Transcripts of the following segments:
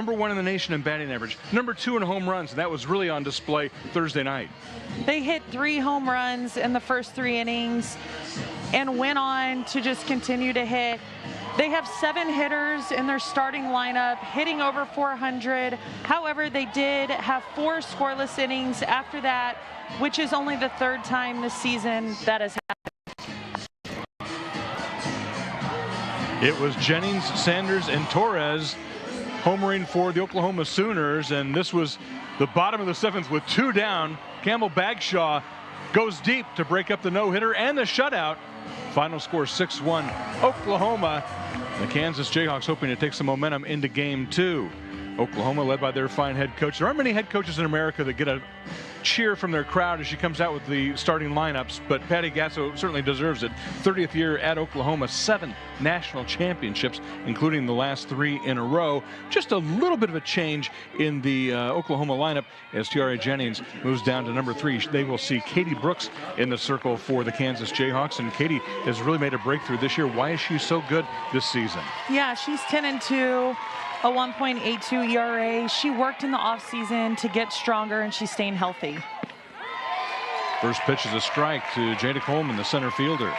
#1 in the nation in batting average, #2 in home runs, and that was really on display Thursday night. They hit 3 home runs in the first 3 innings and went on to just continue to hit. They have 7 hitters in their starting lineup, hitting over 400. However, they did have 4 scoreless innings after that, which is only the 3rd time this season that has happened. It was Jennings, Sanders, and Torres homering for the Oklahoma Sooners, and this was the bottom of the 7th with 2 down. Campbell Bagshaw goes deep to break up the no-hitter and the shutout. Final score 6-1 Oklahoma. The Kansas Jayhawks hoping to take some momentum into game 2. Oklahoma led by their fine head coach. There aren't many head coaches in America that get a cheer from their crowd as she comes out with the starting lineups, but Patty Gasso certainly deserves it. 30th year at Oklahoma, 7 national championships, including the last 3 in a row. Just a little bit of a change in the Oklahoma lineup as Tiare Jennings moves down to #3. They will see Katie Brooks in the circle for the Kansas Jayhawks, and Katie has really made a breakthrough this year. Why is she so good this season? Yeah, she's 10-2. A 1.82 ERA. She worked in the offseason to get stronger, and she's staying healthy. First pitch is a strike to Jada Coleman, the center fielder.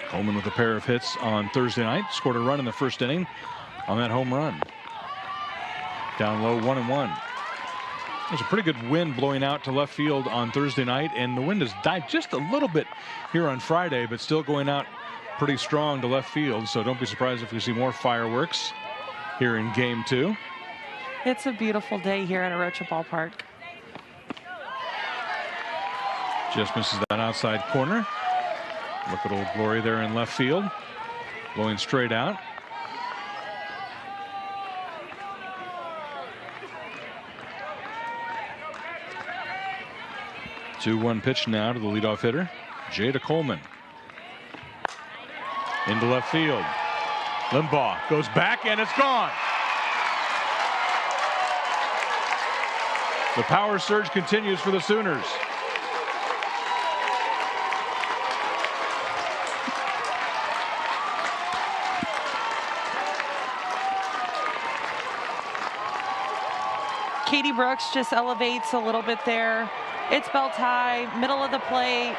Coleman with a pair of hits on Thursday night. Scored a run in the first inning on that home run. Down low, 1-1. There's a pretty good wind blowing out to left field on Thursday night, and the wind has died just a little bit here on Friday, but still going out pretty strong to left field, so don't be surprised if we see more fireworks here in game 2. It's a beautiful day here at Arocha Ballpark. Just misses that outside corner. Look at Old Glory there in left field, blowing straight out. Two-one pitch now to the leadoff hitter, Jada Coleman. Into left field. Limbaugh goes back, and it's gone. The power surge continues for the Sooners. Katie Brooks just elevates a little bit there. It's belt high, middle of the plate.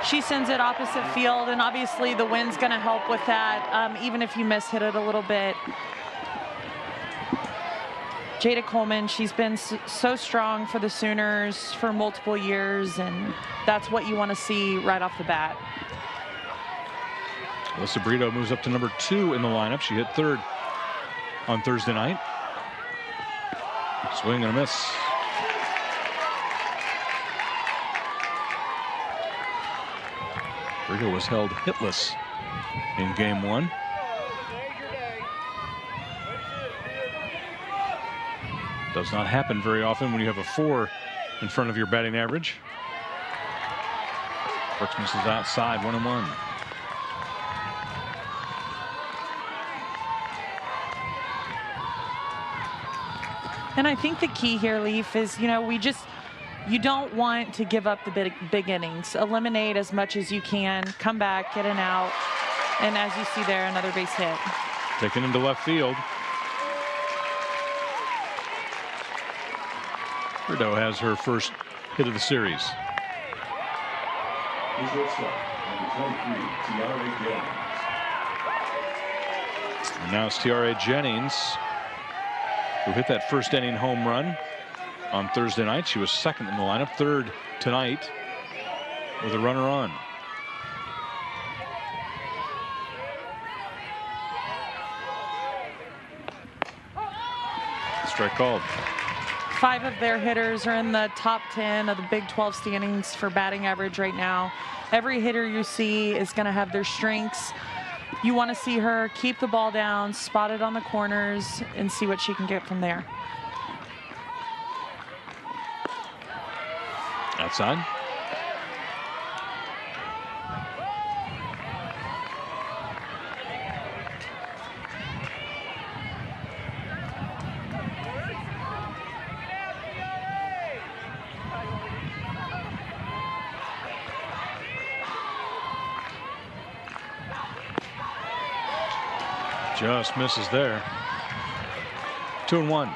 She sends it opposite field, and obviously the wind's going to help with that, even if you miss hit it a little bit. Jada Coleman, she's been so strong for the Sooners for multiple years, and that's what you want to see right off the bat. Alyssa Brito moves up to #2 in the lineup. She hit 3rd on Thursday night. Swing and a miss. Brito was held hitless in game 1. Does not happen very often when you have a 4 in front of your batting average. Brooks misses outside, 1-1. And I think the key here, Leaf, is, you don't want to give up the big innings. Eliminate as much as you can, come back, get an out, and as you see there, another base hit. Taken into left field. Brito has her first hit of the series. And now it's Tiare Jennings, who hit that first inning home run on Thursday night. She was 2nd in the lineup, 3rd tonight with a runner on. Strike called. 5 of their hitters are in the top 10 of the Big 12 standings for batting average right now. Every hitter you see is going to have their strengths. You want to see her keep the ball down, spot it on the corners, and see what she can get from there. Outside. Just misses there. 2-1.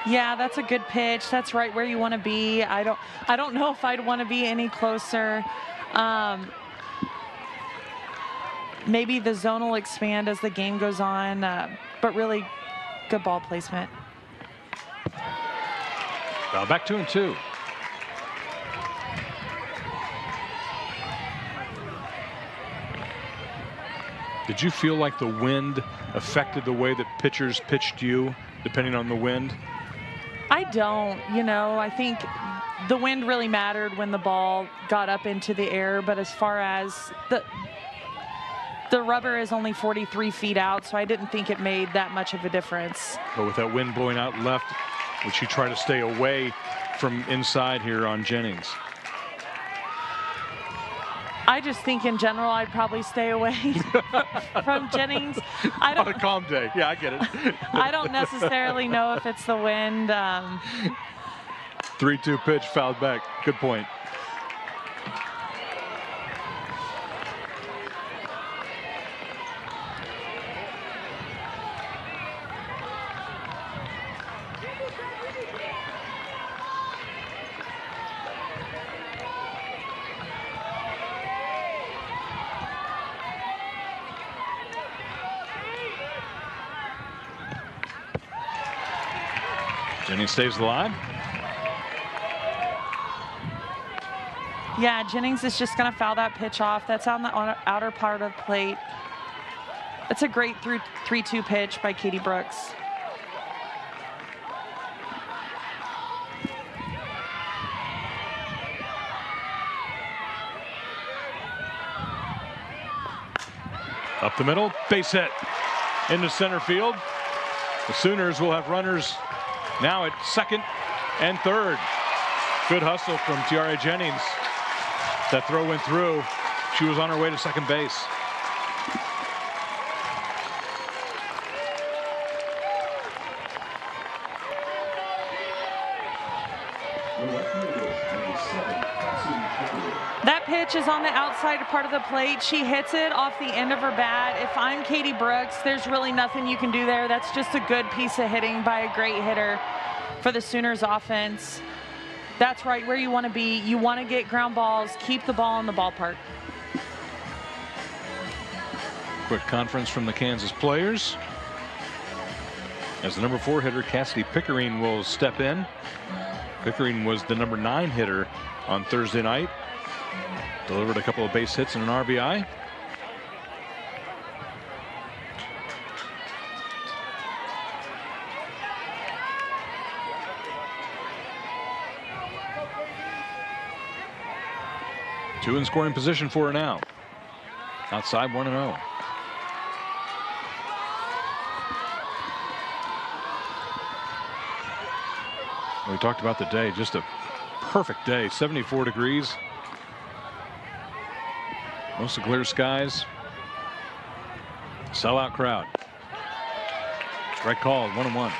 Yeah, that's a good pitch. That's right where you want to be. I don't know if I'd want to be any closer. Maybe the zone will expand as the game goes on, but really good ball placement. Now back 2-2. Did you feel like the wind affected the way that pitchers pitched you, depending on the wind? I don't. You know, I think the wind really mattered when the ball got up into the air, but as far as the rubber is only 43 feet out, so I didn't think it made that much of a difference. But with that wind blowing out left, would you try to stay away from inside here on Jennings? I just think in general I'd probably stay away from Jennings. On a calm day. Yeah, I get it. I don't necessarily know if it's the wind. 3-2 pitch, fouled back. Good point. Jennings stays alive. Yeah, Jennings is just going to foul that pitch off. That's on the outer part of the plate. It's a great 3-2 pitch by Katie Brooks. Up the middle, base hit into center field. The Sooners will have runners now at second and third. Good hustle from Tiara Jennings. That throw went through. She was on her way to second base. That pitch is on the outside part of the plate. She hits it off the end of her bat. If I'm Katie Brooks, there's really nothing you can do there. That's just a good piece of hitting by a great hitter for the Sooners offense. That's right where you want to be. You want to get ground balls, keep the ball in the ballpark. Quick conference from the Kansas players. As the number 4 hitter, Cassidy Pickering will step in. Pickering was the number 9 hitter on Thursday night. Delivered a couple of base hits and an RBI. Two in scoring position for her now. Outside 1-0. We talked about the day, just a perfect day, 74 degrees. Mostly clear skies. Sellout crowd. Strike called, 1-1.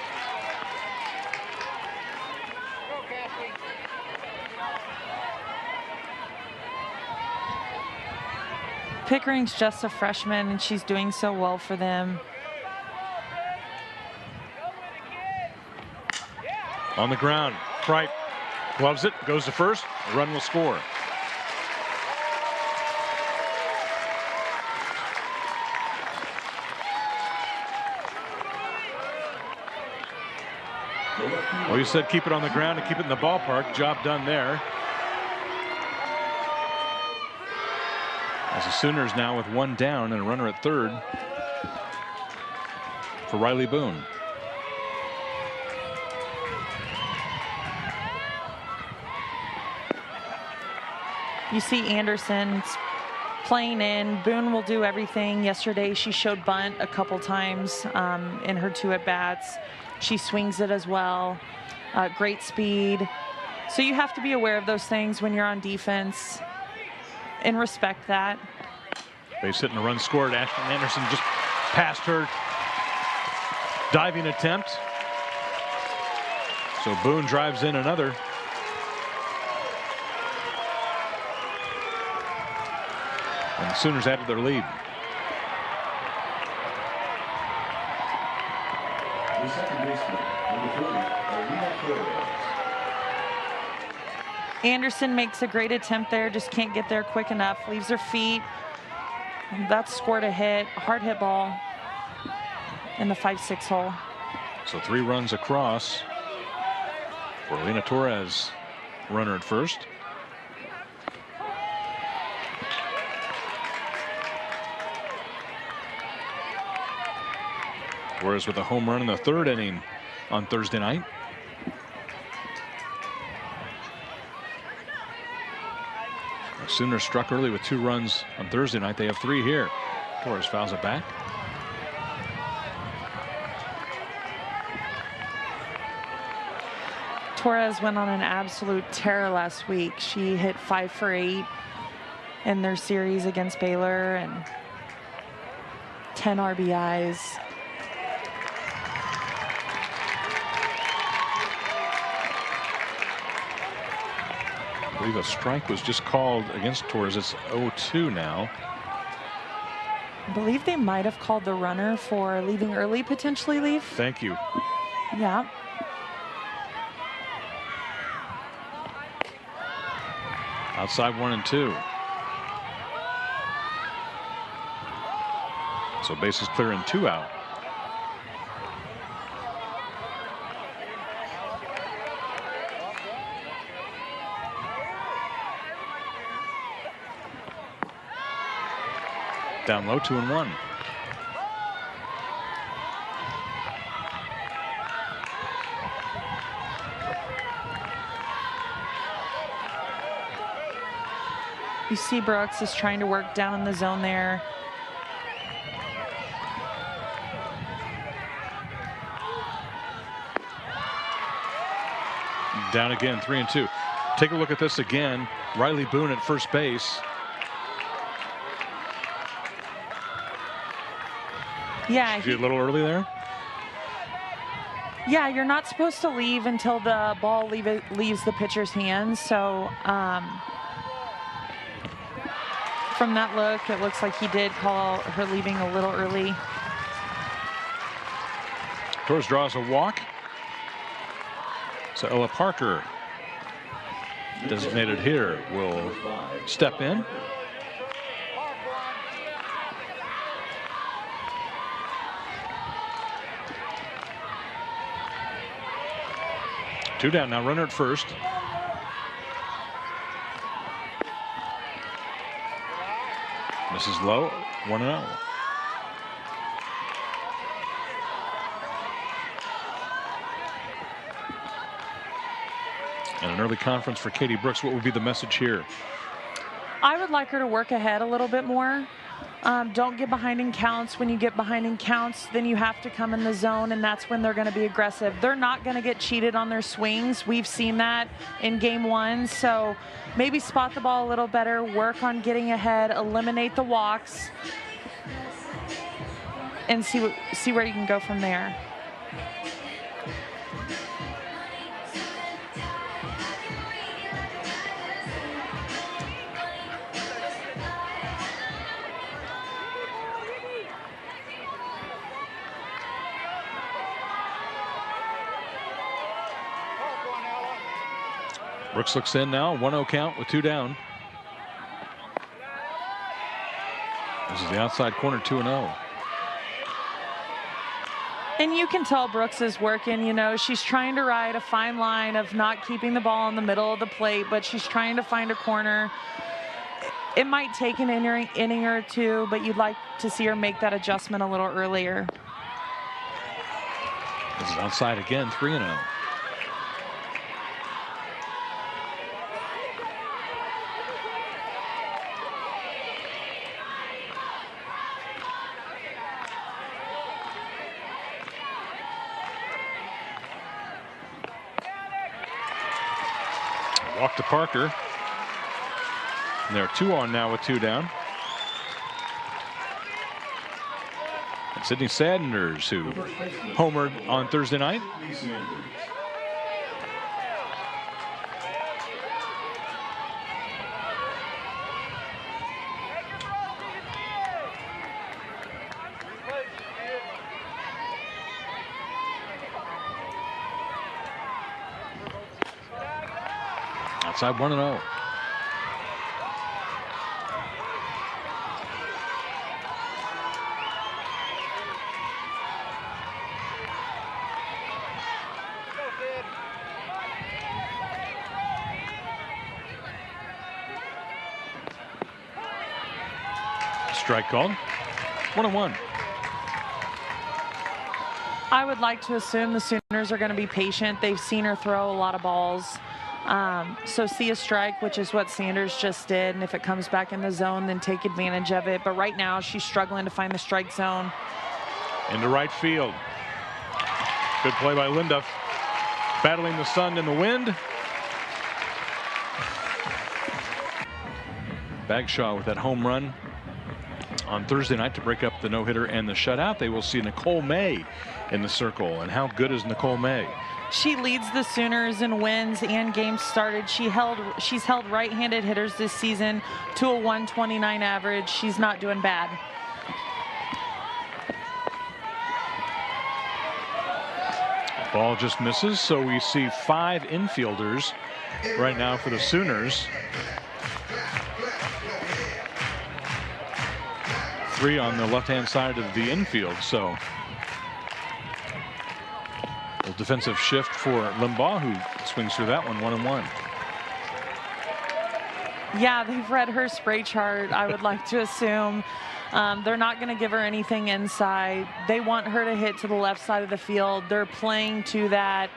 Pickering's just a freshman, and she's doing so well for them. On the ground, Kripe gloves it, goes to first. A run will score. Well, you said keep it on the ground and keep it in the ballpark. Job done there. As the Sooners now with one down and a runner at third for Riley Boone. You see Anderson's playing in. Boone will do everything. Yesterday she showed bunt a couple times in her 2 at-bats. She swings it as well. Great speed. So you have to be aware of those things when you're on defense and respect that. Base hit and a run scored. Ashlyn Anderson just passed her diving attempt. So Boone drives in another. And the Sooners added their lead. Anderson makes a great attempt there, just can't get there quick enough, leaves her feet. That's scored a hit, hard hit ball in the 5-6 hole. So 3 runs across for Lena Torres, runner at first. Torres with a home run in the 3rd inning on Thursday night. The Sooners struck early with 2 runs on Thursday night. They have 3 here. Torres fouls it back. Torres went on an absolute tear last week. She hit 5 for 8 in their series against Baylor and 10 RBIs. I believe a strike was just called against Torres. It's 0-2 now. I believe they might have called the runner for leaving early, potentially leave. Thank you. Yeah. Outside 1-2. So bases clear and 2 out. Down low, 2-1. You see Brooks is trying to work down in the zone there. Down again, 3-2. Take a look at this again. Riley Boone at first base. Yeah. A little early there? Yeah, you're not supposed to leave until the ball leaves the pitcher's hands. So from that look, it looks like he did call her leaving a little early. Torres draws a walk. So Ella Parker, designated here, will step in. Two down now, runner at first. This is low, 1-0. And an early conference for Katie Brooks. What would be the message here? I would like her to work ahead a little bit more. Don't get behind in counts. When you get behind in counts, then you have to come in the zone, and that's when they're going to be aggressive. They're not going to get cheated on their swings. We've seen that in game one. So maybe spot the ball a little better, work on getting ahead, eliminate the walks, and see where you can go from there. Brooks looks in now, 1-0 count with 2 down. This is the outside corner, 2-0. And you can tell Brooks is working, you know, she's trying to ride a fine line of not keeping the ball in the middle of the plate, but she's trying to find a corner. It might take an inning or two, but you'd like to see her make that adjustment a little earlier. This is outside again, 3-0. Walk to Parker. And there are 2 on now with 2 down. And Sydney Sanders, who homered on Thursday night. outside 1-0. Strike called. 1-1. I would like to assume the Sooners are going to be patient. They've seen her throw a lot of balls. So see a strike, which is what Sanders just did. And if it comes back in the zone, then take advantage of it. But right now, she's struggling to find the strike zone. Into right field. Good play by Linda. Battling the sun and the wind. Bagshaw with that home run on Thursday night to break up the no-hitter and the shutout. They will see Nicole May in the circle. And how good is Nicole May? She leads the Sooners in wins and games started. She's held right-handed hitters this season to a 129 average. She's not doing bad. Ball just misses, so we see 5 infielders right now for the Sooners. 3 on the left-hand side of the infield, so a defensive shift for Limbaugh, who swings through that one, 1-1. Yeah, they've read her spray chart, I would like to assume. They're not going to give her anything inside. They want her to hit to the left side of the field. They're playing to that.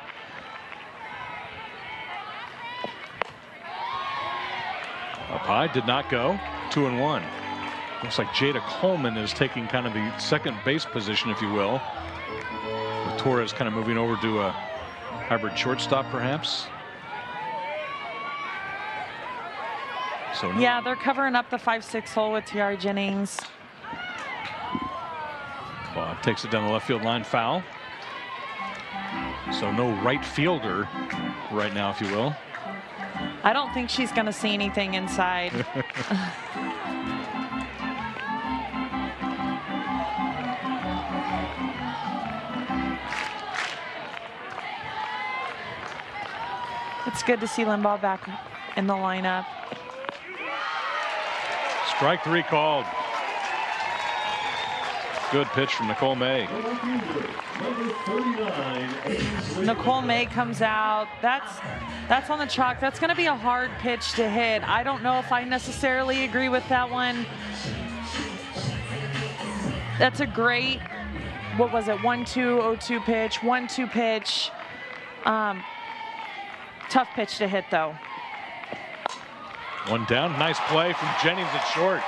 Up high, did not go. 2-1. Looks like Jada Coleman is taking kind of the second base position, if you will, with Torres kind of moving over to a hybrid shortstop, perhaps. So yeah, they're covering up the 5-6 hole with Tiara Jennings. Well, takes it down the left field line, foul. So no right fielder right now, if you will. I don't think she's going to see anything inside. It's good to see Limbaugh back in the lineup. Strike 3 called. Good pitch from Nicole May. Nicole May comes out. That's on the chalk. That's going to be a hard pitch to hit. I don't know if I necessarily agree with that one. That's a great, what was it, 1-2-0-2 pitch, 1-2 pitch. Tough pitch to hit, though. One down. Nice play from Jennings at short.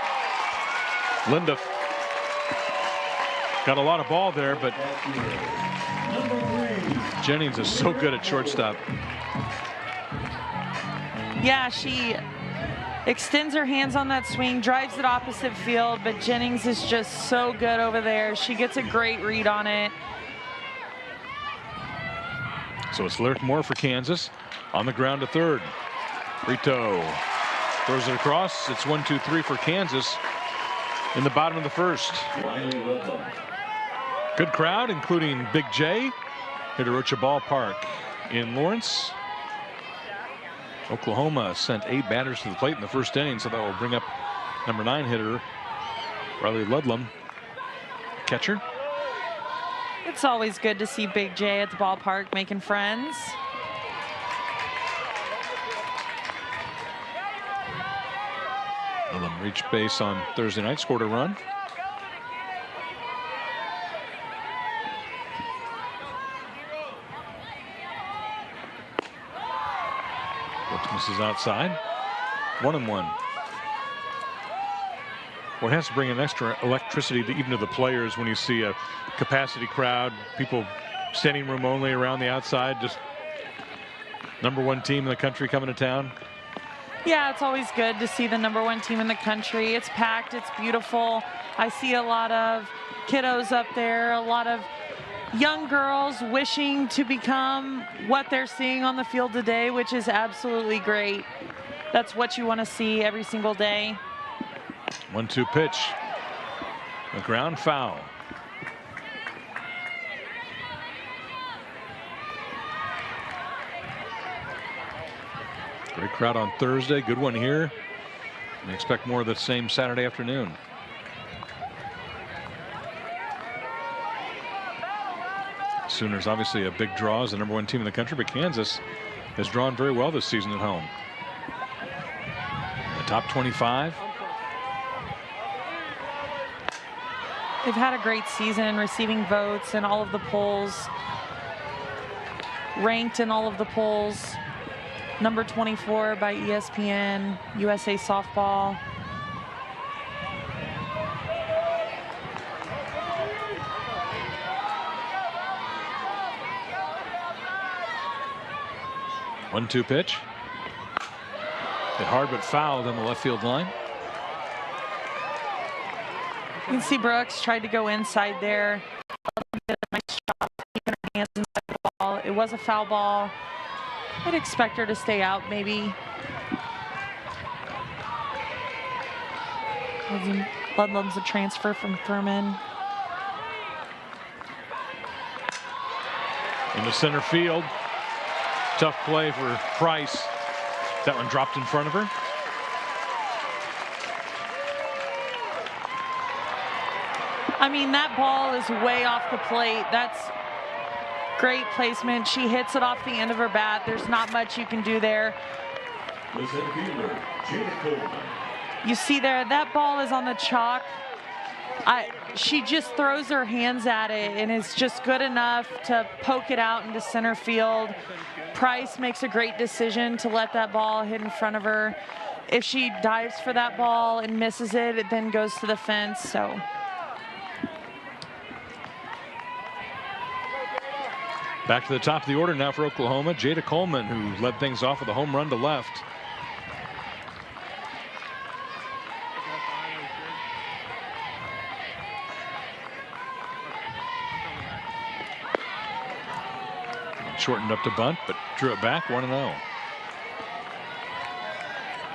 Linda got a lot of ball there, but Jennings is so good at shortstop. Yeah, she extends her hands on that swing, drives it opposite field, but Jennings is just so good over there. She gets a great read on it. So it's Lyric Moore for Kansas on the ground to third. Brito throws it across. It's 1-2-3 for Kansas in the bottom of the first. Good crowd, including Big J, here to Rocha Ballpark in Lawrence. Oklahoma sent 8 batters to the plate in the first inning, so that will bring up number 9 hitter Riley Ludlam, catcher. It's always good to see Big J at the ballpark making friends. Ludlam reached base on Thursday night, scored a run. Misses outside. 1-1. Well, it has to bring an extra electricity even to the players when you see a capacity crowd, people standing room only around the outside, just #1 team in the country coming to town. Yeah, it's always good to see the #1 team in the country. It's packed, it's beautiful. I see a lot of kiddos up there, a lot of young girls wishing to become what they're seeing on the field today, which is absolutely great. That's what you want to see every single day. 1-2 pitch. A ground foul. Great crowd on Thursday. Good one here. We expect more of the same Saturday afternoon. Sooners obviously a big draw as the #1 team in the country, but Kansas has drawn very well this season at home. The top 25. They've had a great season, receiving votes in all of the polls, ranked in all of the polls. Number 24 by ESPN, USA Softball. One-two pitch. Hit hard but fouled on the left field line. You can see Brooks tried to go inside there. Did a nice job keeping her hands inside the ball. It was a foul ball. I'd expect her to stay out maybe. Ludlam's a transfer from Furman. Into center field. Tough play for Price. That one dropped in front of her. I mean, that ball is way off the plate. That's great placement. She hits it off the end of her bat. There's not much you can do there. You see there, that ball is on the chalk. She just throws her hands at it and is just good enough to poke it out into center field. Price makes a great decision to let that ball hit in front of her. If she dives for that ball and misses it, it then goes to the fence. So back to the top of the order now for Oklahoma. Jada Coleman, who led things off with a home run to left. Shortened up to bunt, but drew it back 1-0.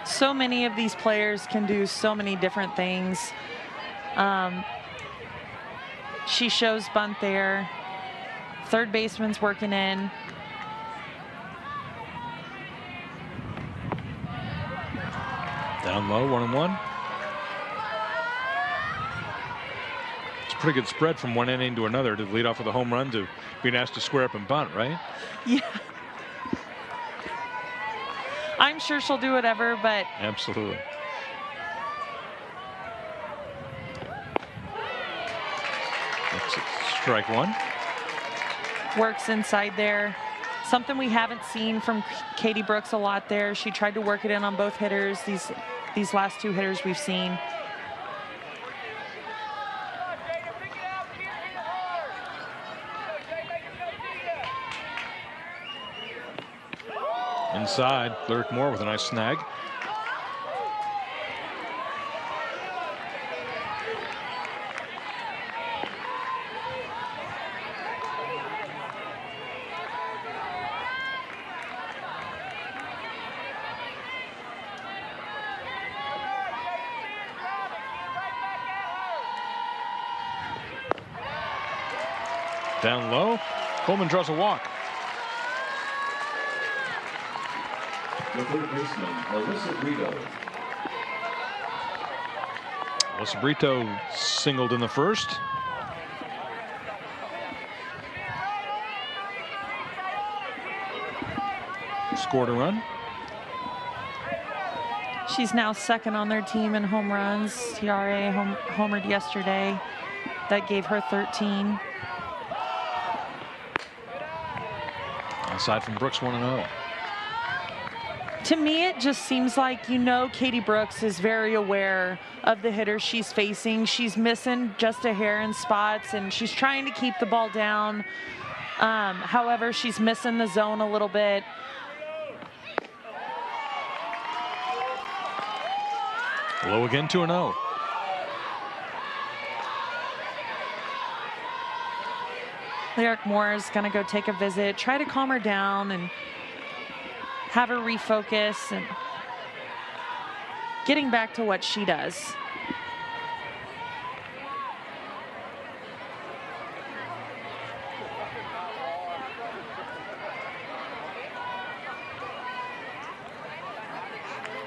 So many of these players can do so many different things. She shows bunt there. Third baseman's working in. Down low, 1-1. It's a pretty good spread from one inning to another to lead off with a home run to being asked to square up and bunt, right? Yeah. I'm sure she'll do whatever, but. Absolutely. That's strike one. Works inside there. Something we haven't seen from Katie Brooks a lot there. She tried to work it in on both hitters, these last two hitters we've seen. Inside, Lyric Moore with a nice snag. Down low, Coleman draws a walk. The third baseman, Alyssa Brito. Alyssa Brito singled in the first. Scored a run. She's now second on their team in home runs. TRA homered yesterday. That gave her 13. Aside from Brooks, 1-0. To me, it just seems like, Katie Brooks is very aware of the hitters she's facing. She's missing just a hair in spots, and she's trying to keep the ball down. However, she's missing the zone a little bit. Low again, 2-0. Lyric Moore is going to go take a visit, try to calm her down and have her refocus and getting back to what she does.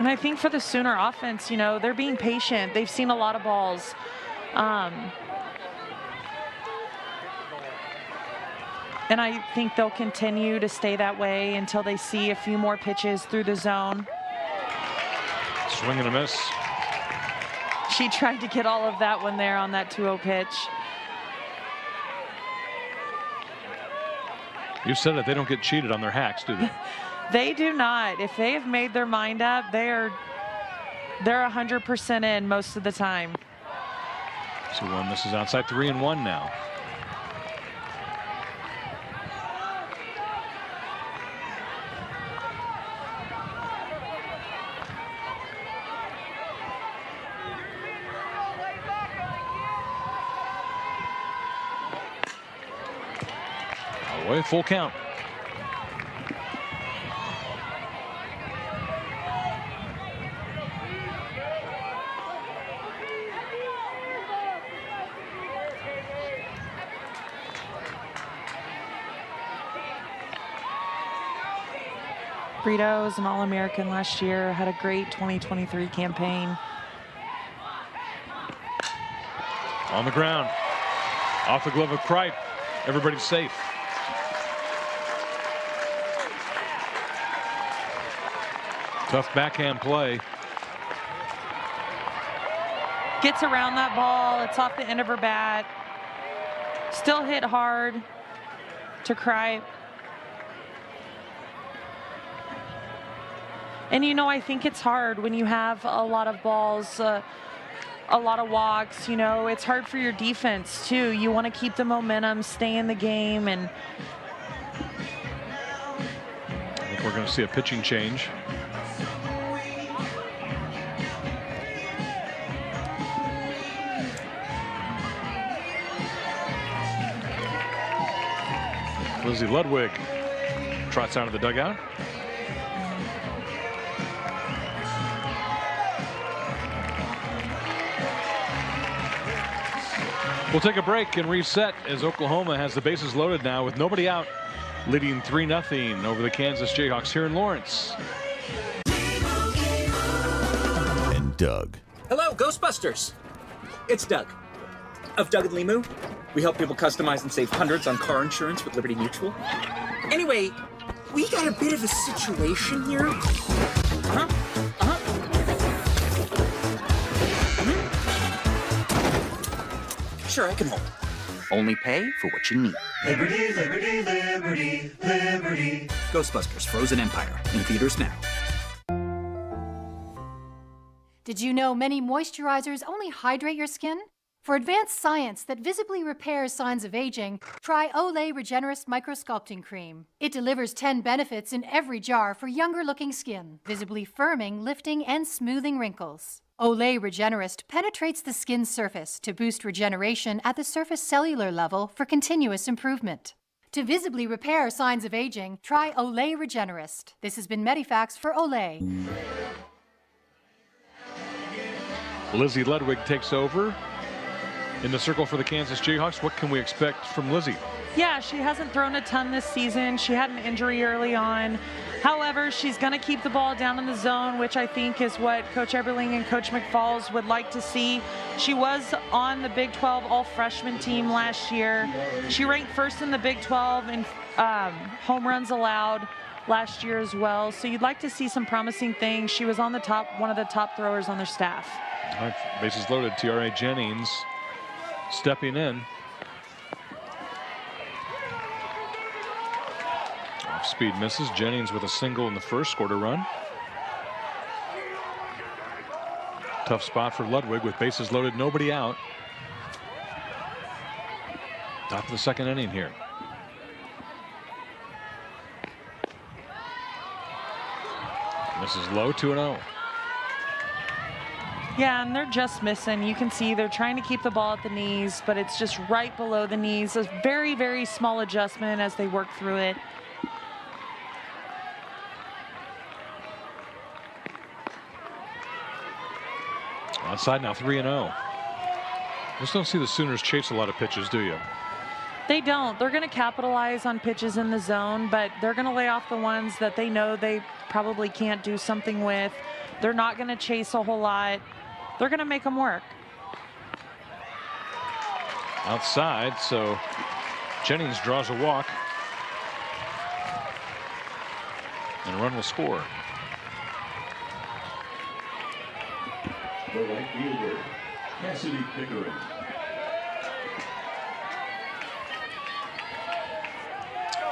And I think for the Sooner offense, you know, they're being patient. They've seen a lot of balls. And I think they'll continue to stay that way until they see a few more pitches through the zone. Swing and a miss. She tried to get all of that one there on that 2-0 pitch. You said it, they don't get cheated on their hacks, do they? They do not. If they have made their mind up, they're 100% in most of the time. So one misses outside, 3-1 now. Away, full count. Brito was an All-American last year, had a great 2023 campaign. On the ground, off the glove of Kripe. Everybody's safe. Tough backhand play. Gets around that ball. It's off the end of her bat. Still hit hard to Kripe. And, you know, I think it's hard when you have a lot of balls, a lot of walks. You know, it's hard for your defense, too. You want to keep the momentum, stay in the game. And I think we're going to see a pitching change. Lizzie Ludwig trots out of the dugout. We'll take a break and reset as Oklahoma has the bases loaded now with nobody out, leading 3-0 over the Kansas Jayhawks here in Lawrence. And Doug. Hello, Ghostbusters. It's Doug of Doug and Limu. We help people customize and save hundreds on car insurance with Liberty Mutual. Anyway, we got a bit of a situation here. Sure, I can hold. Only pay for what you need. Liberty, liberty, liberty, liberty. Ghostbusters Frozen Empire in theaters now. Did you know many moisturizers only hydrate your skin? For advanced science that visibly repairs signs of aging, try Olay Regenerist Microsculpting Cream. It delivers 10 benefits in every jar for younger-looking skin, visibly firming, lifting, and smoothing wrinkles. Olay Regenerist penetrates the skin's surface to boost regeneration at the surface cellular level for continuous improvement. To visibly repair signs of aging, try Olay Regenerist. This has been Medifax for Olay. Lizzie Ludwig takes over in the circle for the Kansas Jayhawks. What can we expect from Lizzie? yeah, she hasn't thrown a ton this season. She had an injury early on. However, she's going to keep the ball down in the zone, which I think is what Coach Eberling and Coach McFalls would like to see. She was on the Big 12 all-freshman team last year. She ranked first in the Big 12 in home runs allowed last year as well. So you'd like to see some promising things. She was on the top, one of the top throwers on their staff. All right, bases loaded. T.R.A. Jennings stepping in. Off speed misses. Jennings with a single in the first, scored a run. Tough spot for Ludwig with bases loaded, nobody out. Top of the second inning here. This is low, 2-0. Yeah, and they're just missing. You can see they're trying to keep the ball at the knees, but it's just right below the knees. A very, very small adjustment as they work through it. Outside now, 3-0. Just don't see the Sooners chase a lot of pitches, do you? They don't. They're going to capitalize on pitches in the zone, but they're going to lay off the ones that they know they probably can't do something with. They're not going to chase a whole lot. They're going to make them work. Outside, so Jennings draws a walk. And a run will score. The right fielder, Cassidy Pickering.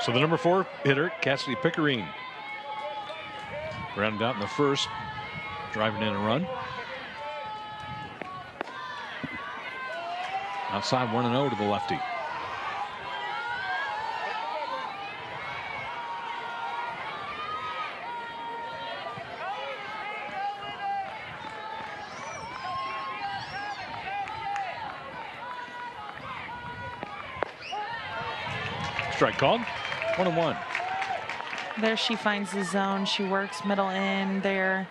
So the number 4 hitter, Cassidy Pickering, grounded out in the first, driving in a run. Outside 1-0 to the lefty. Strike called. 1-1. There she finds the zone. She works middle in there.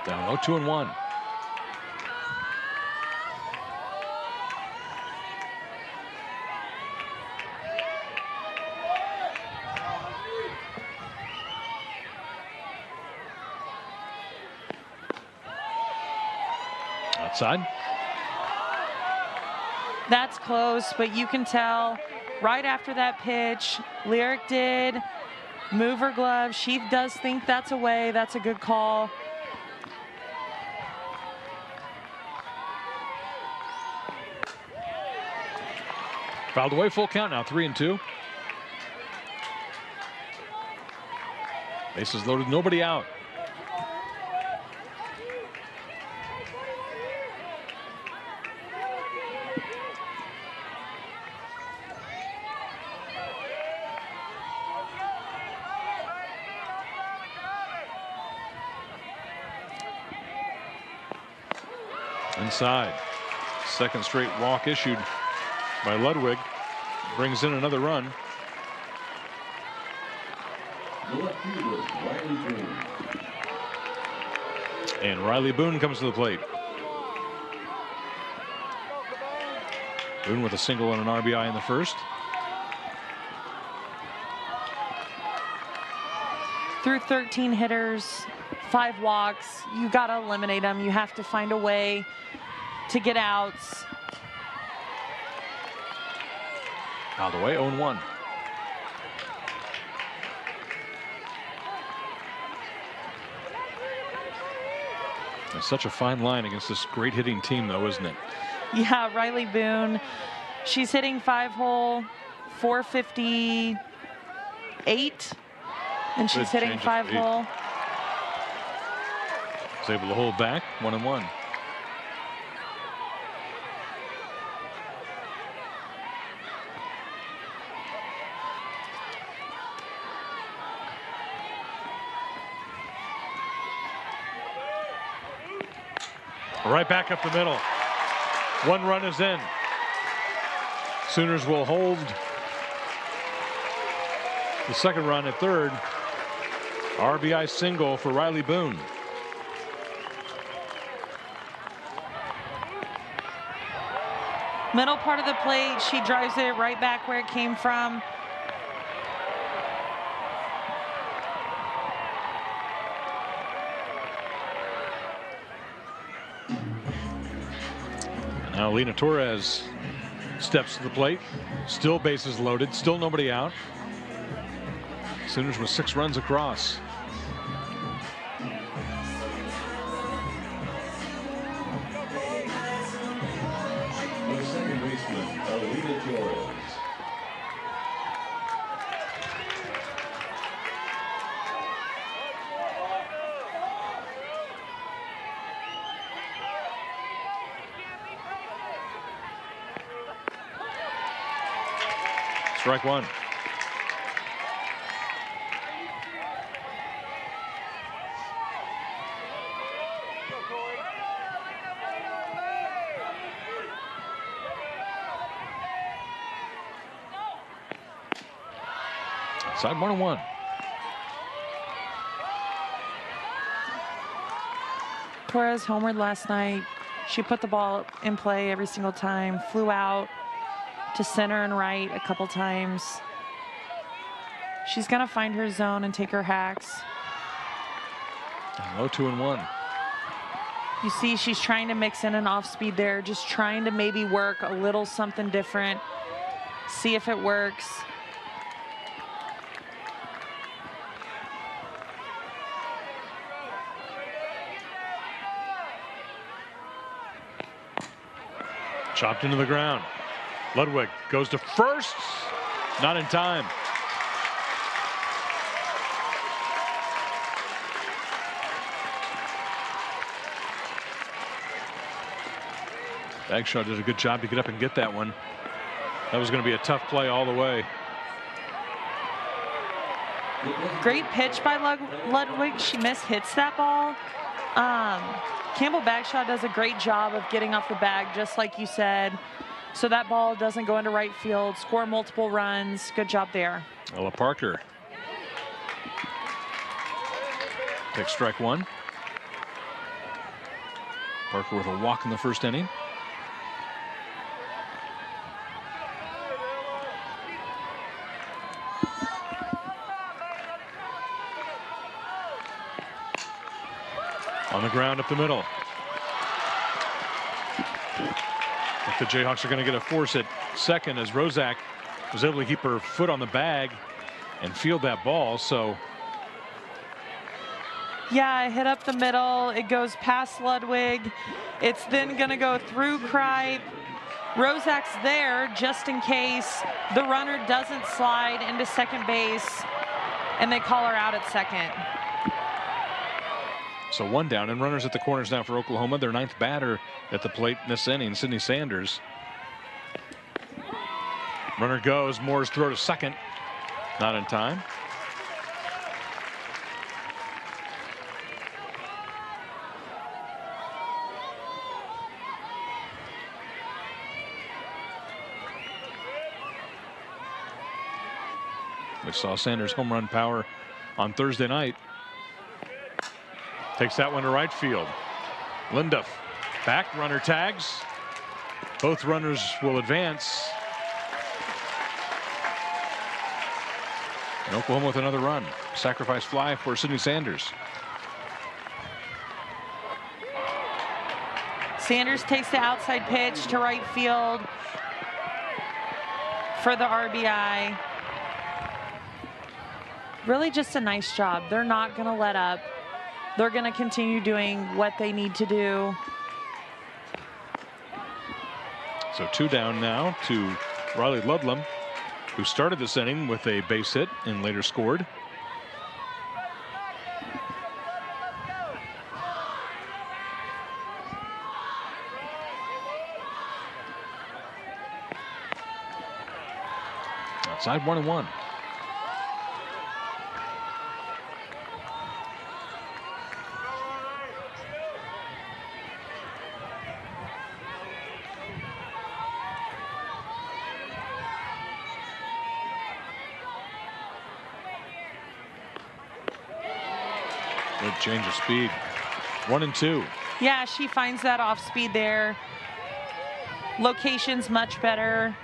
Down 0-2-1. Outside. That's close, but you can tell right after that pitch, Lyric did move her glove. She does think that's away. That's a good call. Fouled away, full count now, 3-2. Bases loaded, nobody out. Inside. Second straight walk issued by Ludwig. Brings in another run. The left fielder, Riley Boone. And Riley Boone comes to the plate. Boone with a single and an RBI in the first. Through 13 hitters, 5 walks, you got to eliminate them. You have to find a way to get outs. Out of the way, 0-1. It's such a fine line against this great hitting team, though, isn't it? Yeah, Riley Boone, she's hitting 5-hole, 458, and she's Good hitting change of speed. 5-hole. Was able to hold back, 1-1. Right back up the middle. 1 run is in. Sooners will hold the second run at third. RBI single for Riley Boone. Middle part of the plate, she drives it right back where it came from. Now Lena Torres steps to the plate. Still bases loaded. Still nobody out. Sooners with 6 runs across. The second baseman, Lena Torres. Strike 1. Side 1-1. Torres homered last night. She put the ball in play every single time, flew out to center and right a couple times. She's going to find her zone and take her hacks. Low 2-1. You see she's trying to mix in an off speed there, just trying to maybe work a little something different, see if it works. Chopped into the ground. Ludwig goes to first, not in time. Bagshaw did a good job to get up and get that one. That was going to be a tough play all the way. Great pitch by Ludwig. She hits that ball. Campbell Bagshaw does a great job of getting off the bag, just like you said, so that ball doesn't go into right field, score multiple runs. Good job there. Ella Parker takes strike one. Parker with a walk in the first inning. On the ground up the middle. If the Jayhawks are going to get a force at second, as Rozak was able to keep her foot on the bag and field that ball. So yeah, it hit up the middle. It goes past Ludwig. It's then going to go through Kripe. Rozak's there just in case the runner doesn't slide into second base, and they call her out at second. So one down and runners at the corners now for Oklahoma. Their ninth batter at the plate in this inning, Sydney Sanders. Runner goes, Moore's throw to second, not in time. We saw Sanders' home run power on Thursday night. Takes that one to right field. Linduff back, runner tags. Both runners will advance. And Oklahoma with another run. Sacrifice fly for Sydney Sanders. Sanders takes the outside pitch to right field for the RBI. Really just a nice job. They're not going to let up. They're going to continue doing what they need to do. So two down now to Riley Ludlam, who started this inning with a base hit and later scored. Outside 1-1. Good change of speed. 1-2. Yeah, she finds that off speed there. Location's much better.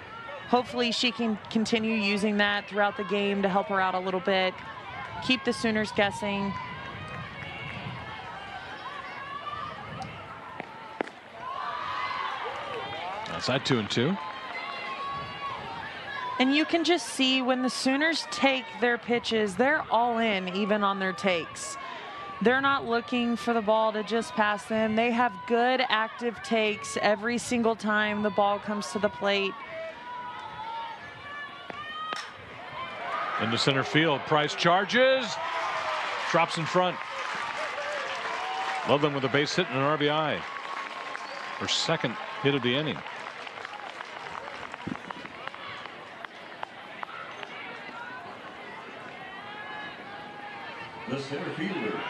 Hopefully she can continue using that throughout the game to help her out a little bit. Keep the Sooners guessing. Outside 2-2. And you can just see when the Sooners take their pitches, they're all in, even on their takes. They're not looking for the ball to just pass them. They have good active takes every single time the ball comes to the plate. Into center field, Price charges, drops in front. Ludlam with a base hit and an RBI. Her second hit of the inning. The center fielder,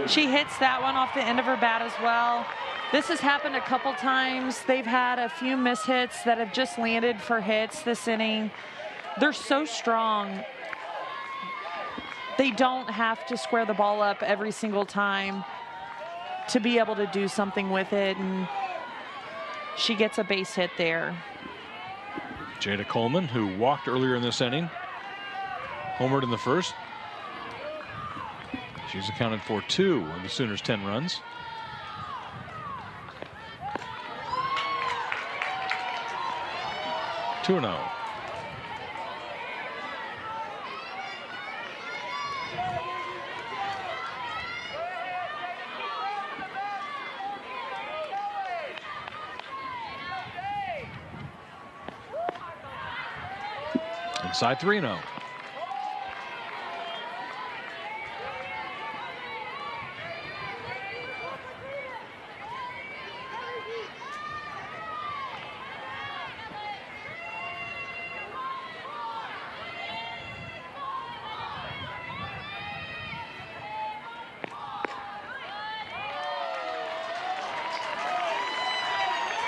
She hits that one off the end of her bat as well. This has happened a couple times. They've had a few mishits that have just landed for hits this inning. They're so strong. They don't have to square the ball up every single time. to be able to do something with it, and she gets a base hit there. Jada Coleman, who walked earlier in this inning, homered in the first. She's accounted for 2 of the Sooners' 10 runs. Two and 0. Inside 3-0.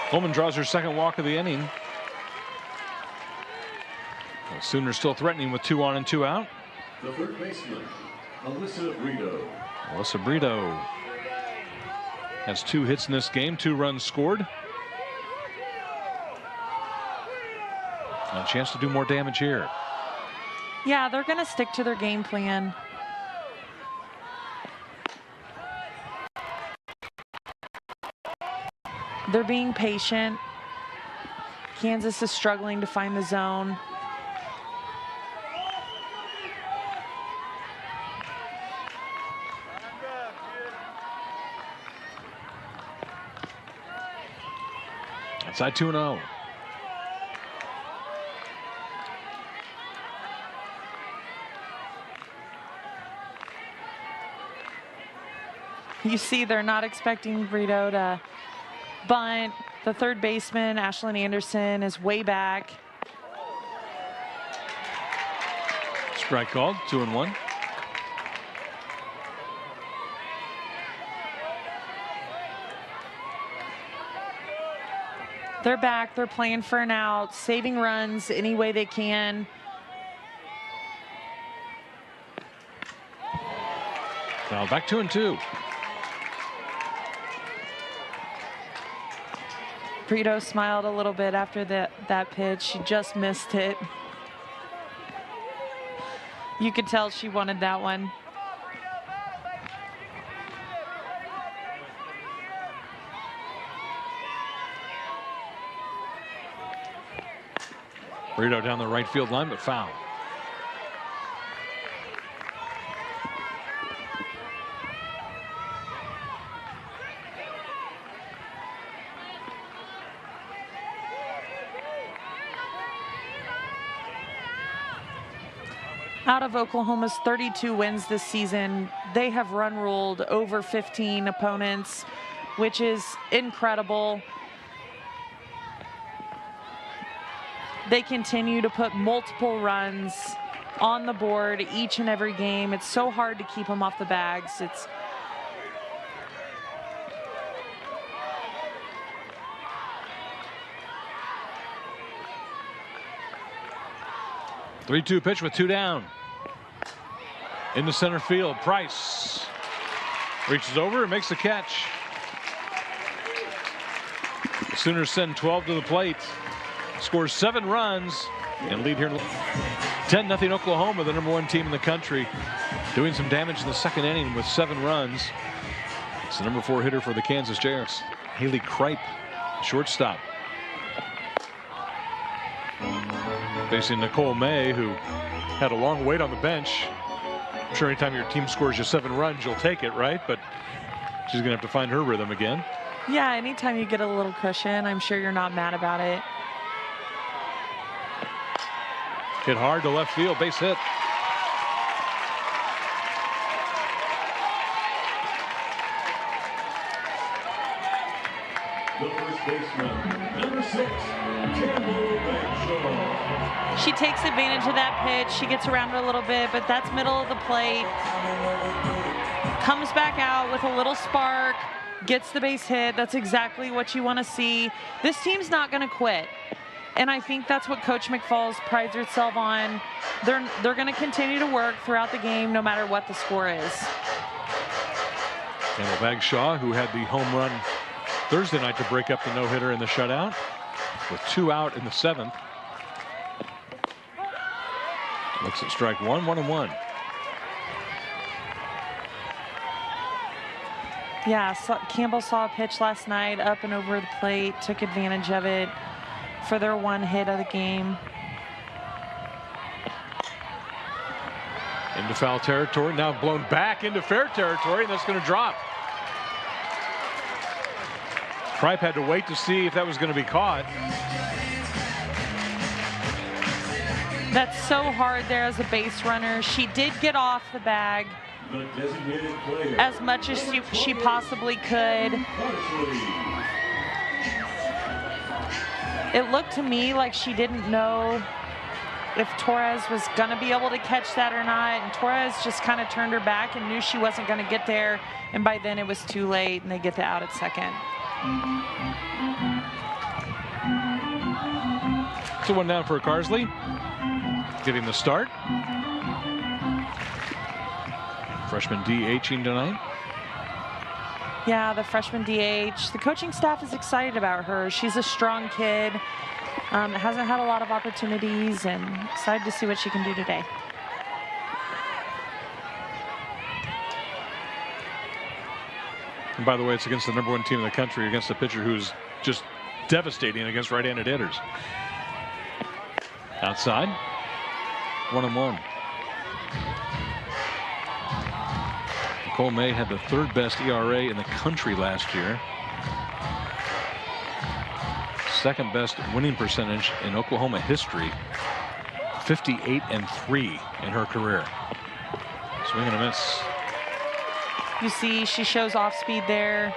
Coleman draws her second walk of the inning. The Sooners still threatening with 2 on and 2 out. The third baseman, Alyssa Brito. Alyssa Brito has 2 hits in this game, 2 runs scored. And a chance to do more damage here. Yeah, they're going to stick to their game plan. They're being patient. Kansas is struggling to find the zone. Outside 2-0. You see they're not expecting Brito to bunt. The third baseman, Ashlyn Anderson, is way back. Strike called, 2-1. They're back, they're playing for an out, saving runs any way they can. Now back 2-2. Brito smiled a little bit after that pitch. She just missed it. You could tell she wanted that one. Brito down the right field line, but foul. Out of Oklahoma's 32 wins this season, they have run ruled over 15 opponents, which is incredible. They continue to put multiple runs on the board each and every game. It's so hard to keep them off the bags. It's 3-2 pitch with 2 down. In the center field, Price reaches over and makes the catch. The Sooners send 12 to the plate. Scores 7 runs and lead here. 10-0 Oklahoma, the #1 team in the country, doing some damage in the second inning with 7 runs. It's the #4 hitter for the Kansas Jayhawks, Haley Kripe, shortstop. Facing Nicole May, who had a long wait on the bench. I'm sure anytime your team scores you 7 runs, you'll take it, right? But she's gonna have to find her rhythm again. Yeah, anytime you get a little cushion, I'm sure you're not mad about it. Hit hard to left field, base hit. The first baseman, #6, Campbell Bagshaw. She takes advantage of that pitch. She gets around it a little bit, but that's middle of the plate. Comes back out with a little spark, gets the base hit. That's exactly what you want to see. This team's not going to quit. And I think that's what Coach McFalls prides herself on. They're going to continue to work throughout the game no matter what the score is. Campbell Bagshaw, who had the home run Thursday night to break up the no-hitter in the shutout, with 2 out in the 7th. Looks at strike one, 1-1. Yeah, Campbell saw a pitch last night up and over the plate, took advantage of it for their 1 hit of the game. Into foul territory, now blown back into fair territory, and that's going to drop. Tripe had to wait to see if that was going to be caught. That's so hard there as a base runner. She did get off the bag The designated player. as much as she possibly could. It looked to me like she didn't know if Torres was going to be able to catch that or not, and Torres just kind of turned her back and knew she wasn't going to get there, and by then it was too late, and they get the out at second. So 1 down for Carsley, getting the start. Freshman DHing tonight. Yeah, the freshman DH. The coaching staff is excited about her. She's a strong kid. Hasn't had a lot of opportunities, and excited to see what she can do today. And by the way, it's against the #1 team in the country, against a pitcher who's just devastating against right-handed hitters. Outside, 1-1. Nicole May had the 3rd best ERA in the country last year. 2nd best winning percentage in Oklahoma history. 58-3 in her career. Swing and a miss. You see she shows off speed there.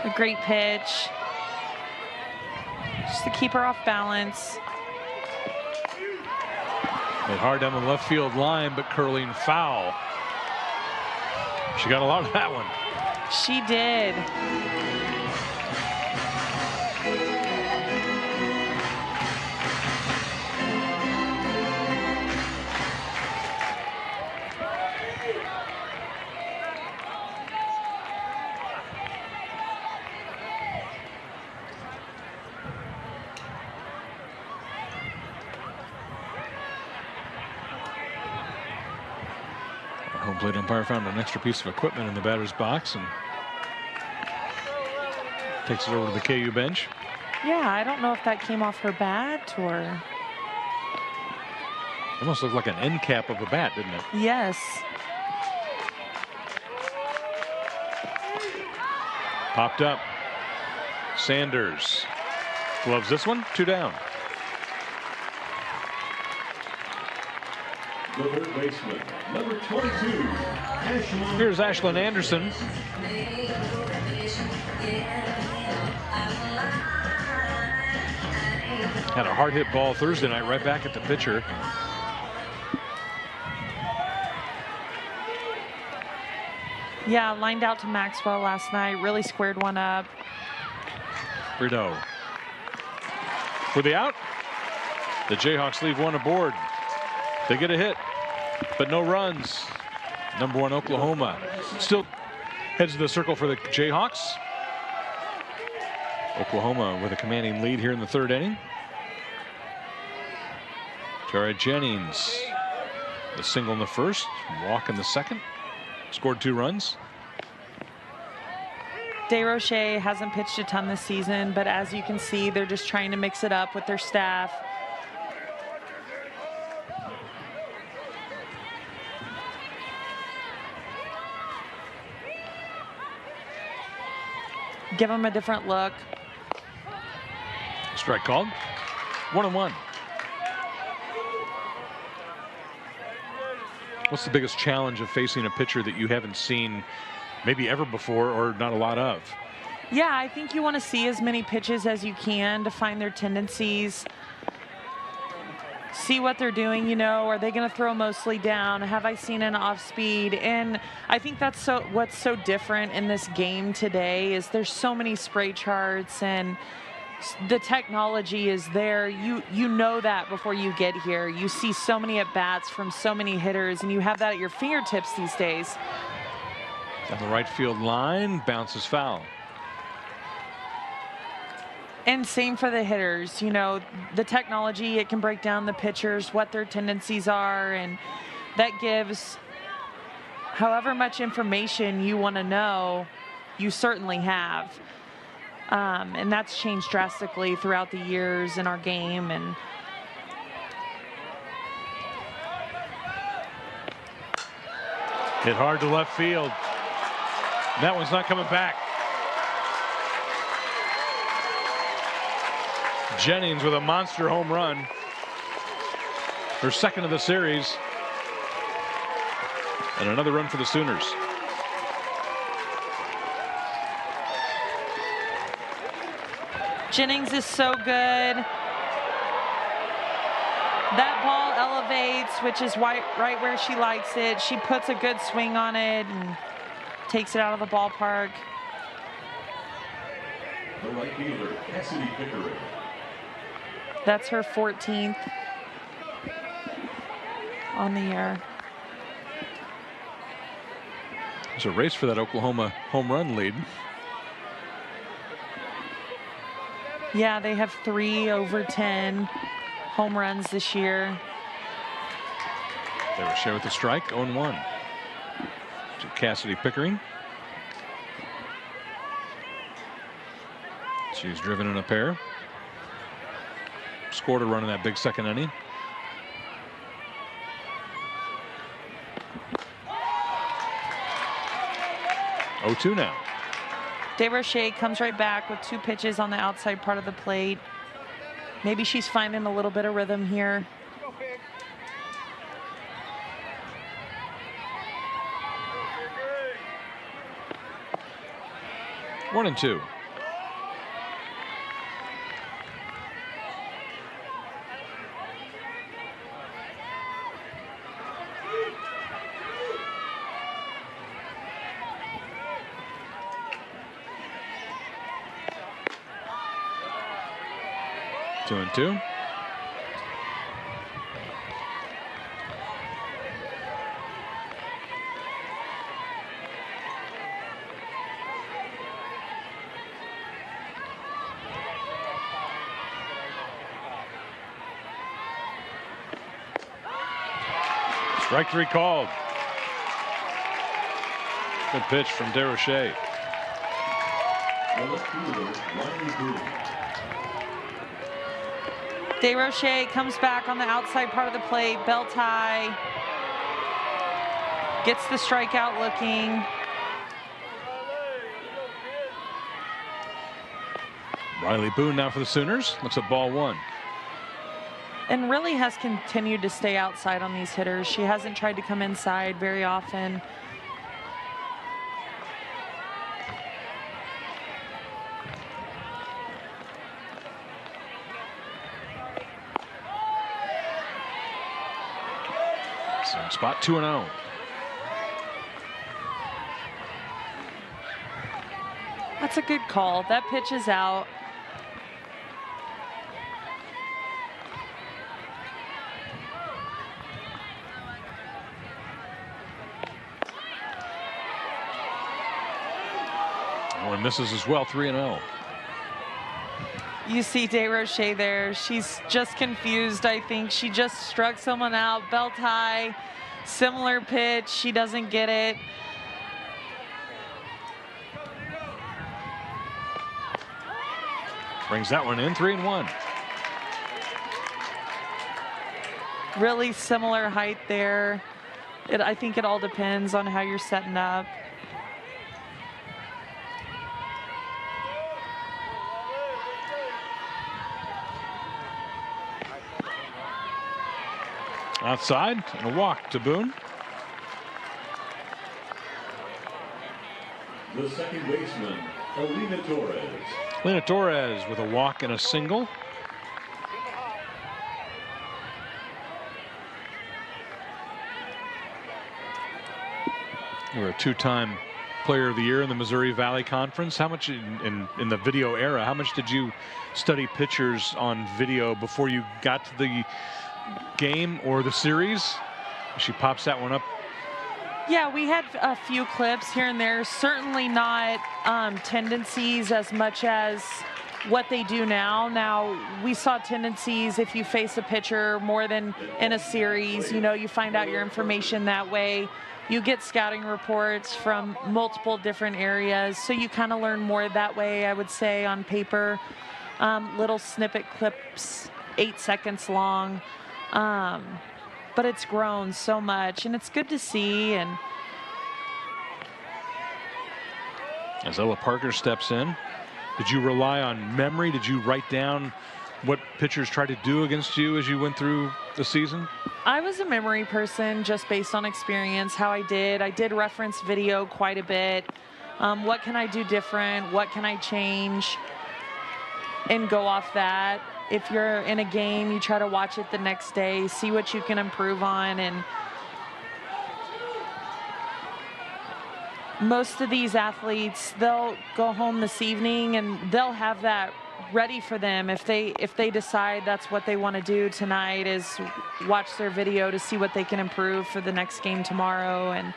A great pitch. Just to keep her off balance. Hit hard down the left field line, but curling foul. She got a lot of that one. She did. Home plate umpire found an extra piece of equipment in the batter's box and takes it over to the KU bench. Yeah, I don't know if that came off her bat or... Almost looked like an end cap of a bat, didn't it? Yes. Popped up. Sanders gloves this one, 2 down. The third baseman, number 22, Ashlyn. Here's Ashlyn Anderson. Had a hard hit ball Thursday night right back at the pitcher. Yeah, lined out to Maxwell last night. Really squared one up. Rideau. For the out. The Jayhawks leave 1 aboard. They get a hit, but no runs. #1 Oklahoma still heads to the circle for the Jayhawks. Oklahoma with a commanding lead here in the 3rd inning. Tara Jennings, the single in the 1st, walk in the 2nd. Scored 2 runs. DeRoche hasn't pitched a ton this season, but as you can see, they're just trying to mix it up with their staff. Give them a different look. Strike called. 1-1. What's the biggest challenge of facing a pitcher that you haven't seen maybe ever before or not a lot of? Yeah, I think you want to see as many pitches as you can to find their tendencies. See what they're doing, you know, are they going to throw mostly down? Have I seen an off speed? And I think that's what's so different in this game today is there's so many spray charts and the technology is there. You know that before you get here. You see so many at-bats from so many hitters, and you have that at your fingertips these days. Down the right field line, bounces foul. And same for the hitters. You know, the technology, it can break down the pitchers, what their tendencies are, and that gives however much information you want to know, you certainly have. And that's changed drastically throughout the years in our game. And hit hard to left field. That one's not coming back. Jennings with a monster home run. Her second of the series. And another run for the Sooners. Jennings is so good. That ball elevates, which is right where she likes it. She puts a good swing on it and takes it out of the ballpark. The right fielder, Cassidy Pickering. That's her 14th on the year. There's a race for that Oklahoma home run lead. Yeah, they have 3 over 10 home runs this year. They were shared with a strike, 0-1 to Cassidy Pickering. She's driven in a pair. Scored a run in that big second inning. Oh, 2 now. DeRoche comes right back with 2 pitches on the outside part of the plate. Maybe she's finding a little bit of rhythm here. One and 2. Two and 2. Strike 3 called. Good pitch from DeRoche. The left fielder, Riley Boone. DeRoche comes back on the outside part of the plate, belt high, gets the strikeout looking. Riley Boone now for the Sooners. Looks at ball 1. And really has continued to stay outside on these hitters. She hasn't tried to come inside very often. Same spot, 2-0. That's a good call. That pitch is out. Oh, and misses as well, 3-0. You see DeRoche there. She's just confused, I think. She just struck someone out, belt high, similar pitch. She doesn't get it. Brings that one in, 3-1. Really similar height there. I think it all depends on how you're setting up. Outside and a walk to Boone. The second baseman, Alina Torres. Lena Torres with a walk and a single. You were a 2-time Player of the Year in the Missouri Valley Conference. How much in the video era, how much did you study pitchers on video before you got to the game or the series? She pops that one up. Yeah, we had a few clips here and there. Certainly not tendencies as much as what they do now. Now, we saw tendencies if you face a pitcher more than in a series. You know, you find out your information that way. You get scouting reports from multiple different areas, so you kind of learn more that way, I would say, on paper. Little snippet clips, 8 seconds long. But it's grown so much, and it's good to see. And as Ella Parker steps in, did you rely on memory? Did you write down what pitchers tried to do against you as you went through the season? I was a memory person just based on experience, how I did reference video quite a bit. What can I do different? What can I change? And go off that. If you're in a game, you try to watch it the next day, see what you can improve on. And most of these athletes, they'll go home this evening and they'll have that ready for them. If they decide that's what they want to do tonight, is watch their video to see what they can improve for the next game tomorrow. And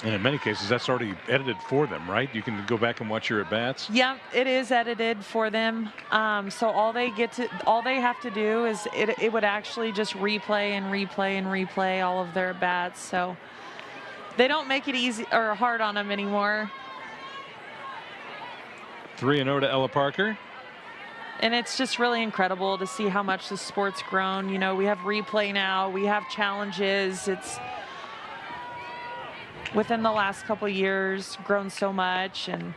in many cases, that's already edited for them, right? You can go back and watch your at-bats. Yeah, it is edited for them. So all they have to do is it would actually just replay and replay and replay all of their at-bats. So they don't make it easy or hard on them anymore. 3-0 to Ella Parker. And it's just really incredible to see how much the sport's grown. You know, we have replay now, we have challenges. It's within the last couple years grown so much. And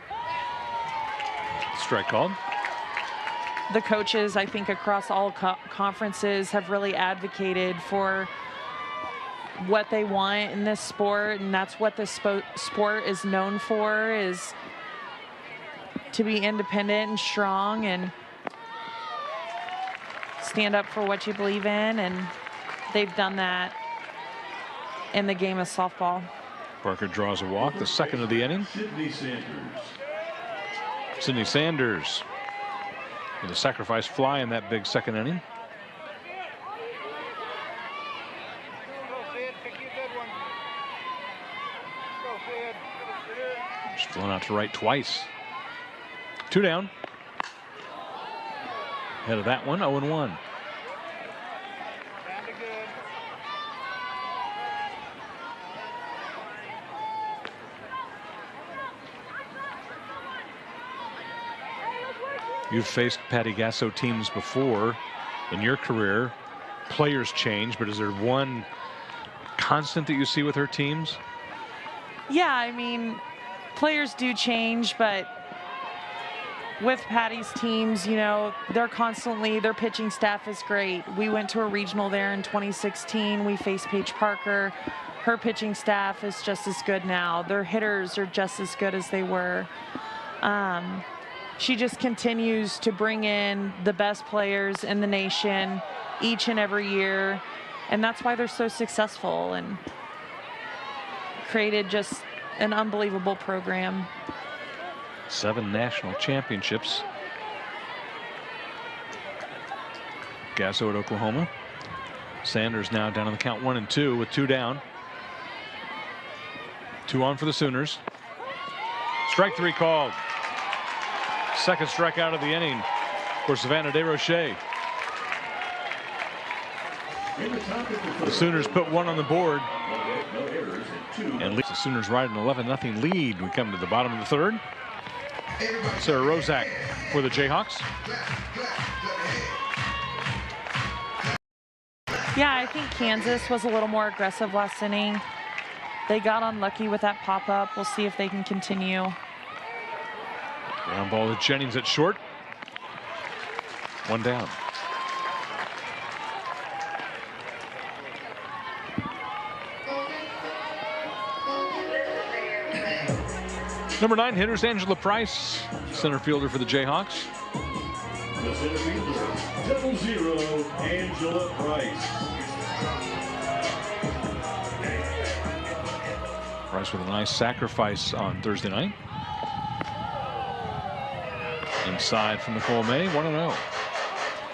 strike called. The coaches, I think, across all conferences have really advocated for what they want in this sport, and that's what this sport is known for, is to be independent and strong and stand up for what you believe in, and they've done that in the game of softball. Parker draws a walk, the second of the inning. Sydney Sanders with a sacrifice fly in that big second inning. Just flown out to right twice. 2 down. Ahead of that one, 0-1. You've faced Patty Gasso teams before in your career. Players change, but is there one constant that you see with her teams? Yeah, I mean, players do change, but with Patty's teams, you know, they're constantly, their pitching staff is great. We went to a regional there in 2016. We faced Paige Parker. Her pitching staff is just as good now. Their hitters are just as good as they were. She just continues to bring in the best players in the nation each and every year. And that's why they're so successful and created just an unbelievable program. 7 national championships. Gasso at Oklahoma. Sanders now down on the count 1-2 with 2 down. 2 on for the Sooners. Strike 3 called. Second strikeout of the inning for Savannah DeRoche. The Sooners put 1 on the board. And leads the Sooners ride an 11-0 lead. We come to the bottom of the third. Sarah Rozak for the Jayhawks. Yeah, I think Kansas was a little more aggressive last inning. They got unlucky with that pop-up. We'll see if they can continue. Ground ball to Jennings at short. 1 down. Number 9 hitters Angela Price, center fielder for the Jayhawks. The center fielder, 00, Angela Price. Price with a nice sacrifice on Thursday night. Inside from Nicole May, 1-0.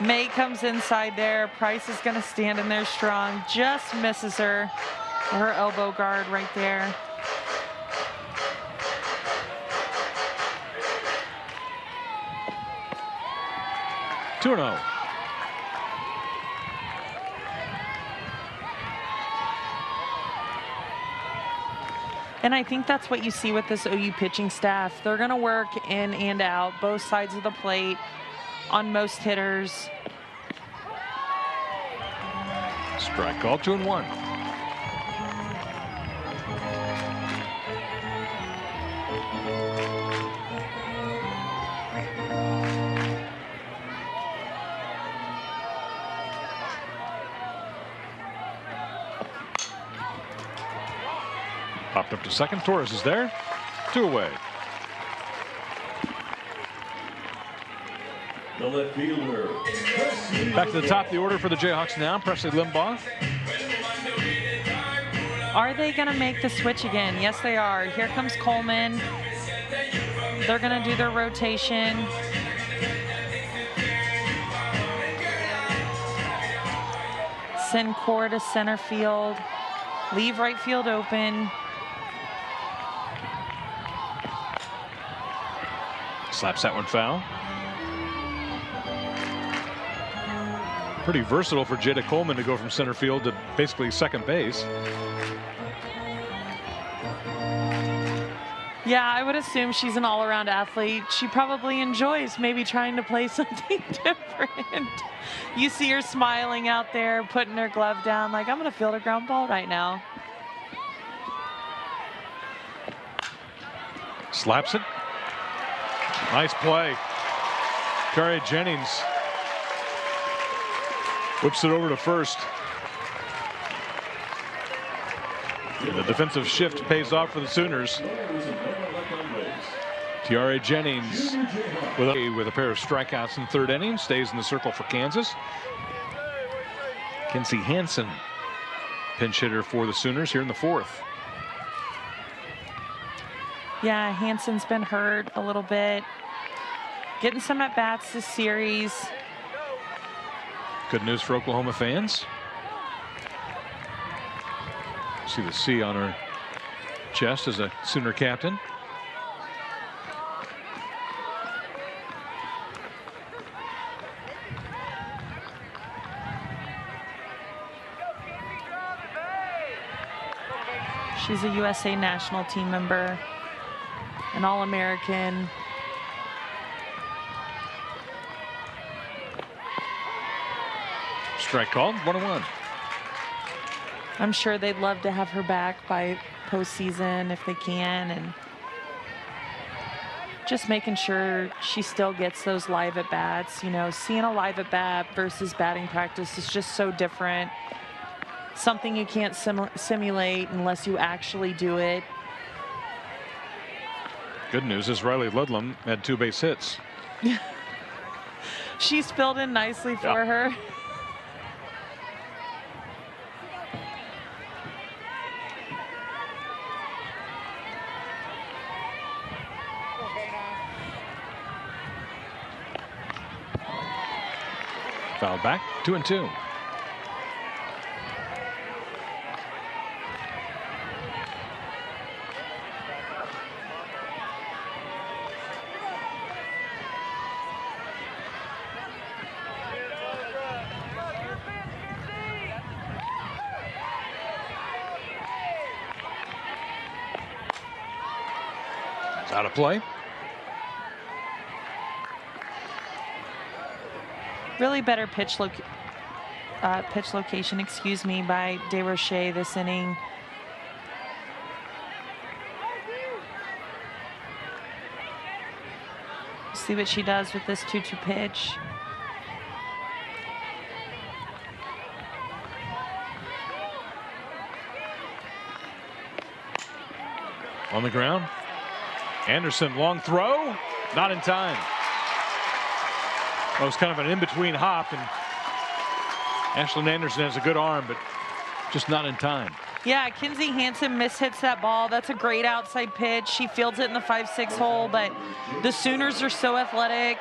May comes inside there. Price is going to stand in there strong. Just misses her. Her elbow guard right there. Two and 0. And I think that's what you see with this OU pitching staff. They're going to work in and out, both sides of the plate on most hitters. Strike call, 2-1. Popped up to second. Torres is there. 2 away. The left fielder. Back to the top of the order for the Jayhawks now. Presley Limbaugh. Are they going to make the switch again? Yes, they are. Here comes Coleman. They're going to do their rotation. Send Cora to center field. Leave right field open. Slaps that one foul. Pretty versatile for Jada Coleman to go from center field to basically second base. Yeah, I would assume she's an all-around athlete. She probably enjoys maybe trying to play something different. You see her smiling out there, putting her glove down like, I'm going to field a ground ball right now. Slaps it. Nice play. Kari Jennings whips it over to first. And the defensive shift pays off for the Sooners. Tiare Jennings with a pair of strikeouts in the third inning stays in the circle for Kansas. Kinsey Hansen, pinch hitter for the Sooners here in the fourth. Yeah, Hansen's been hurt a little bit. Getting some at-bats this series. Good news for Oklahoma fans. See the C on her chest as a Sooner captain. She's a USA national team member, an All-American. Strike called, 1-1. I'm sure they'd love to have her back by postseason if they can, and just making sure she still gets those live at bats. You know, seeing a live at bat versus batting practice is just so different. Something you can't simulate unless you actually do it. Good news is Riley Ludlam had 2 base hits. She's filled in nicely for her. Fouled back, 2-2. It's out of play. Really better pitch location, excuse me, by DeRoche this inning. See what she does with this 2-2 pitch. On the ground. Anderson, long throw, not in time. Well, it was kind of an in-between hop, and Ashlyn Anderson has a good arm, but just not in time. Yeah, Kinsey Hansen mishits that ball. That's a great outside pitch. She fields it in the 5-6 hole, but the Sooners are so athletic.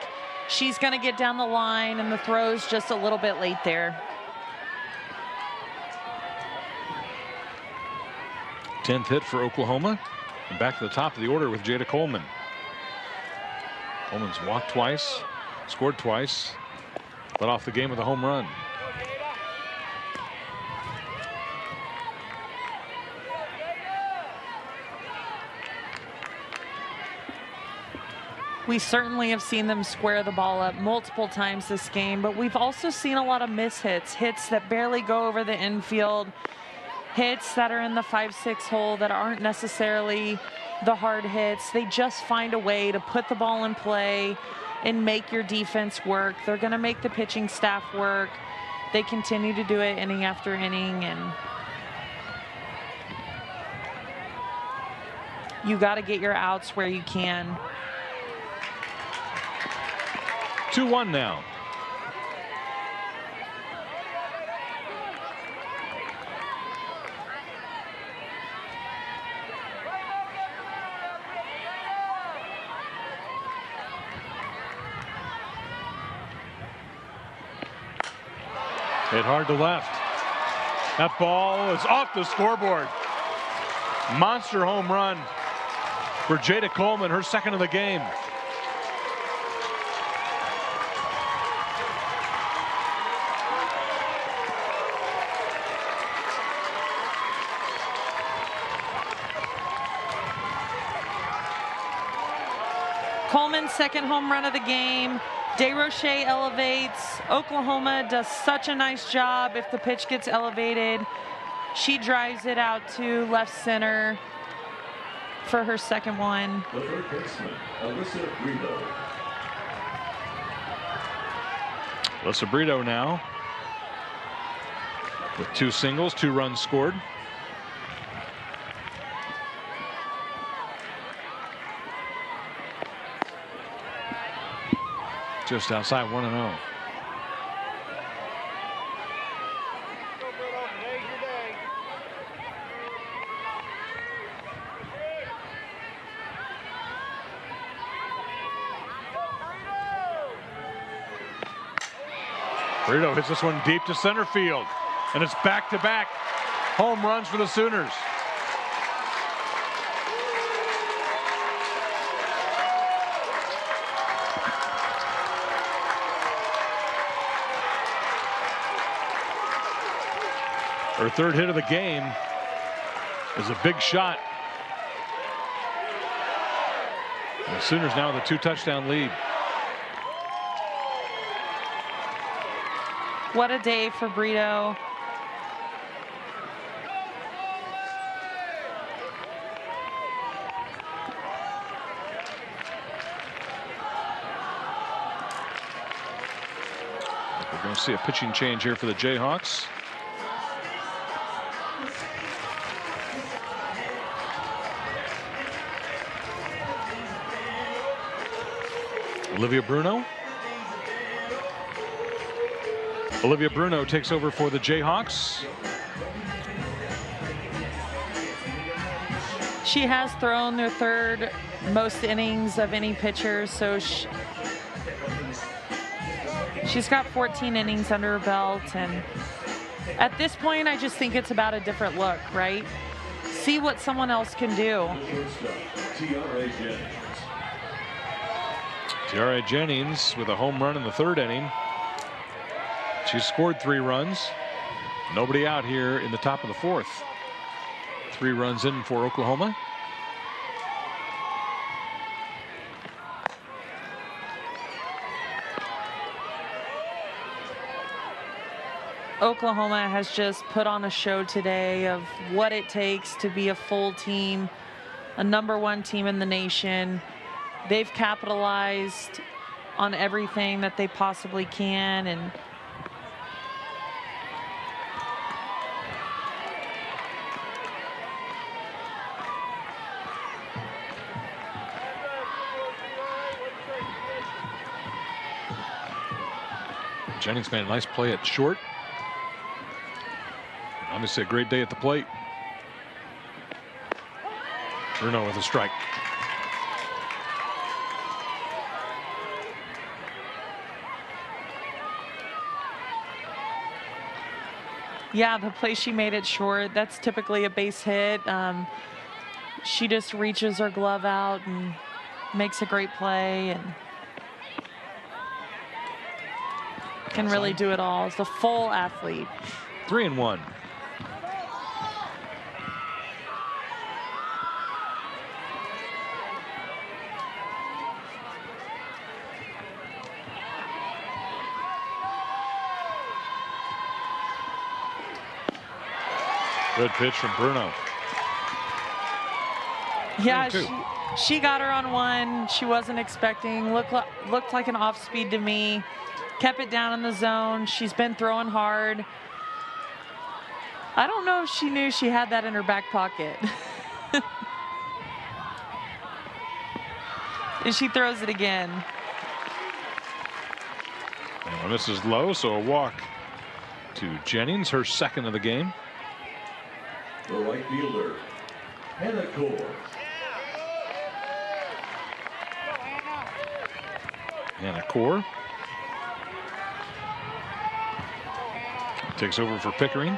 She's going to get down the line, and the throw's just a little bit late there. 10th hit for Oklahoma. And back to the top of the order with Jada Coleman. Coleman's walked twice, scored twice, led off the game with a home run. We certainly have seen them square the ball up multiple times this game, but we've also seen a lot of mishits, hits that barely go over the infield, hits that are in the 5-6 hole that aren't necessarily the hard hits. They just find a way to put the ball in play and make your defense work. They're going to make the pitching staff work. They continue to do it inning after inning, and you got to get your outs where you can. 2-1 now. Hit hard to left. That ball is off the scoreboard. Monster home run for Jada Coleman, her second of the game. Coleman's second home run of the game. DeRoche elevates. Oklahoma does such a nice job if the pitch gets elevated. She drives it out to left center for her second one. The third baseman, Alyssa Brito. Alyssa Brito now with 2 singles, 2 runs scored. Just outside 1-0. Brito hits this one deep to center field, and it's back-to-back home runs for the Sooners. Her third hit of the game is a big shot. And the Sooners now with a 2-touchdown lead. What a day for Brito. We're going to see a pitching change here for the Jayhawks. Olivia Bruno takes over for the Jayhawks. She has thrown their third most innings of any pitcher, so she's got 14 innings under her belt, and at this point I just think it's about a different look, right? See what someone else can do. Tiara Jennings with a home run in the third inning. She scored 3 runs. Nobody out here in the top of the fourth. 3 runs in for Oklahoma. Oklahoma has just put on a show today of what it takes to be a full team, a #1 team in the nation. They've capitalized on everything that they possibly can, and Jennings made a nice play at short. Obviously a great day at the plate. Bruno with a strike. Yeah, the play she made it short, that's typically a base hit. She just reaches her glove out and makes a great play and can really do it all. It's a full athlete. 3-1. Good pitch from Bruno. Yeah, she got her on one. She wasn't expecting. Looked like an off speed to me. Kept it down in the zone. She's been throwing hard. I don't know if she knew she had that in her back pocket. And she throws it again. And this is low, so a walk to Jennings, her second of the game. The right fielder, Hannah Core. Hannah Core takes over for Pickering.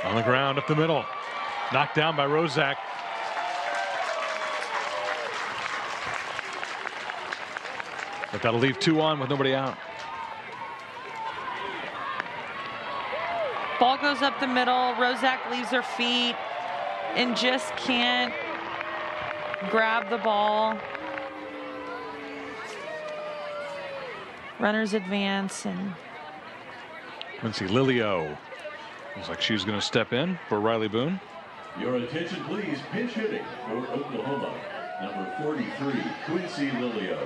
On the ground up the middle. Knocked down by Rozak. But that'll leave 2 on with nobody out. Ball goes up the middle. Rozak leaves her feet and just can't grab the ball. Runners advance and Quincy Lilio. Looks like she's going to step in for Riley Boone. Your attention, please. Pinch hitting for Oklahoma, number 43, Quincy Lilio.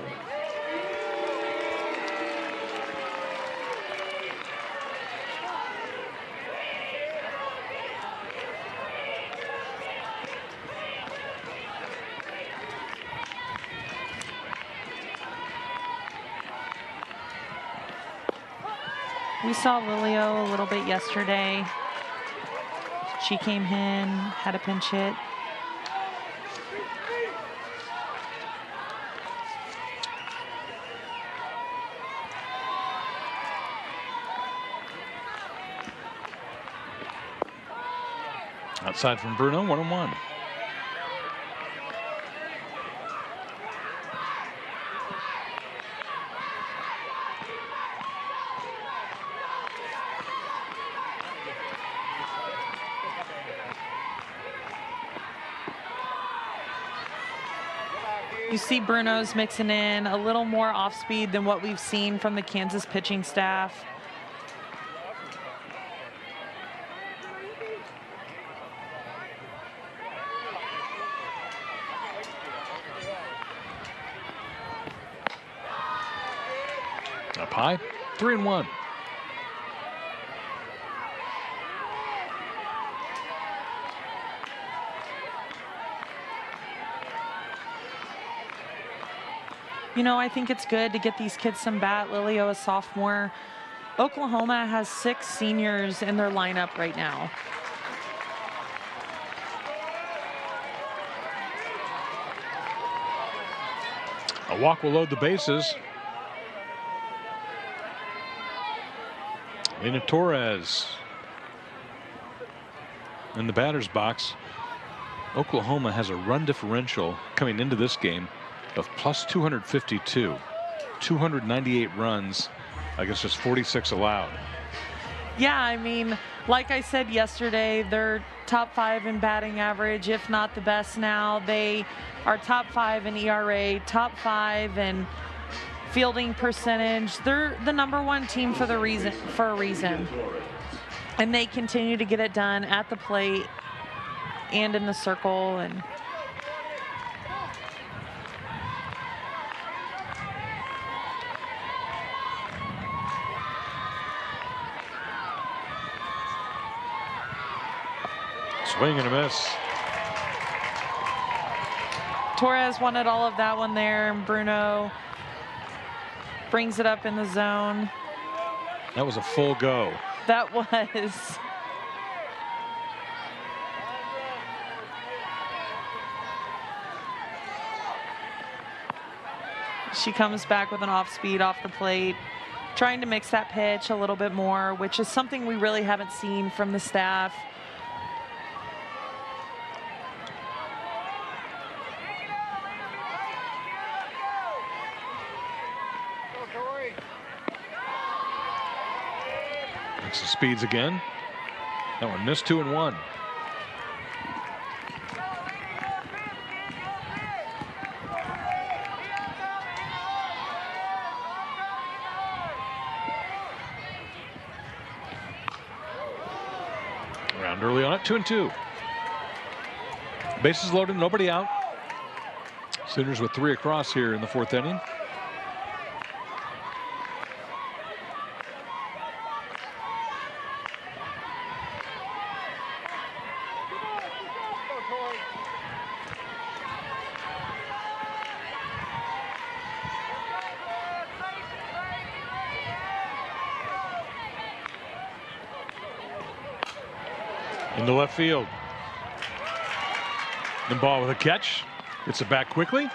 we saw Lilio a little bit yesterday. She came in, had a pinch hit. Outside from Bruno, 1-1. You see Bruno's mixing in a little more off speed than what we've seen from the Kansas pitching staff. Up high, 3-1. You know, I think it's good to get these kids some bat. Lilio, a sophomore. Oklahoma has 6 seniors in their lineup right now. A walk will load the bases. Lena Torres in the batter's box. Oklahoma has a run differential coming into this game of plus 252, 298 runs, I guess just 46 allowed. Yeah, I mean, like I said yesterday, they're top 5 in batting average, if not the best now. They are top 5 in ERA, top 5 in fielding percentage. They're the #1 team for a reason. And they continue to get it done at the plate and in the circle. And Swing and a miss. Torres wanted all of that one there, and Bruno brings it up in the zone. That was a full go. That was. She comes back with an off speed off the plate, trying to mix that pitch a little bit more, which is something we really haven't seen from the staff. Mix the speeds again. That one missed 2-1. Around early on it, 2-2. Bases loaded, nobody out. Sooners with 3 across here in the 4th inning. Into left field. The ball with a catch. Gets it back quickly.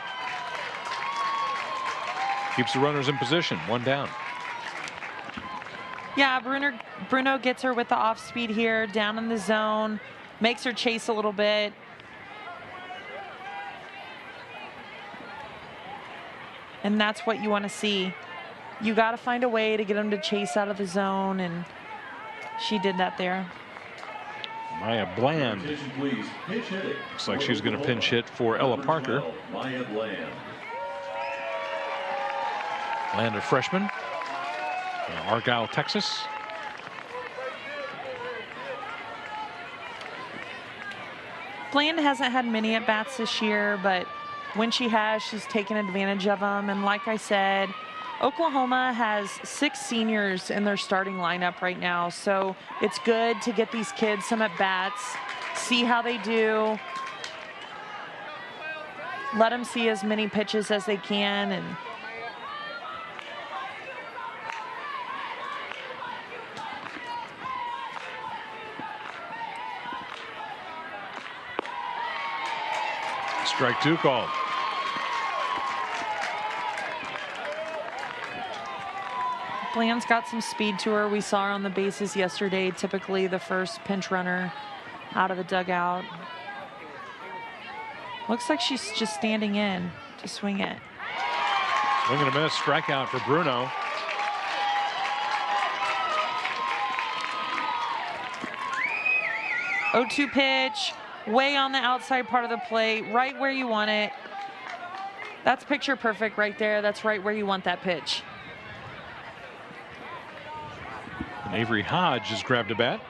Keeps the runners in position. 1 down. Yeah, Bruno gets her with the off speed here, down in the zone, makes her chase a little bit. And that's what you want to see. You got to find a way to get them to chase out of the zone, and she did that there. Maya Bland. Attention, please. Pinch hitting. Looks like she's going to pinch hit for Ella Number Parker. 12, Maya Bland. Bland, a freshman. Argyle, Texas. Bland hasn't had many at-bats this year, but when she has, she's taken advantage of them. And like I said, Oklahoma has 6 seniors in their starting lineup right now, so it's good to get these kids some at-bats, see how they do, let them see as many pitches as they can. And Strike 2 called. Bland's got some speed to her. We saw her on the bases yesterday, typically the first pinch runner out of the dugout. Looks like she's just standing in to swing it. Swing and a miss. Strikeout for Bruno. Oh-2 pitch, way on the outside part of the plate, right where you want it. That's picture perfect right there. That's right where you want that pitch. And Avery Hodge has grabbed a bat.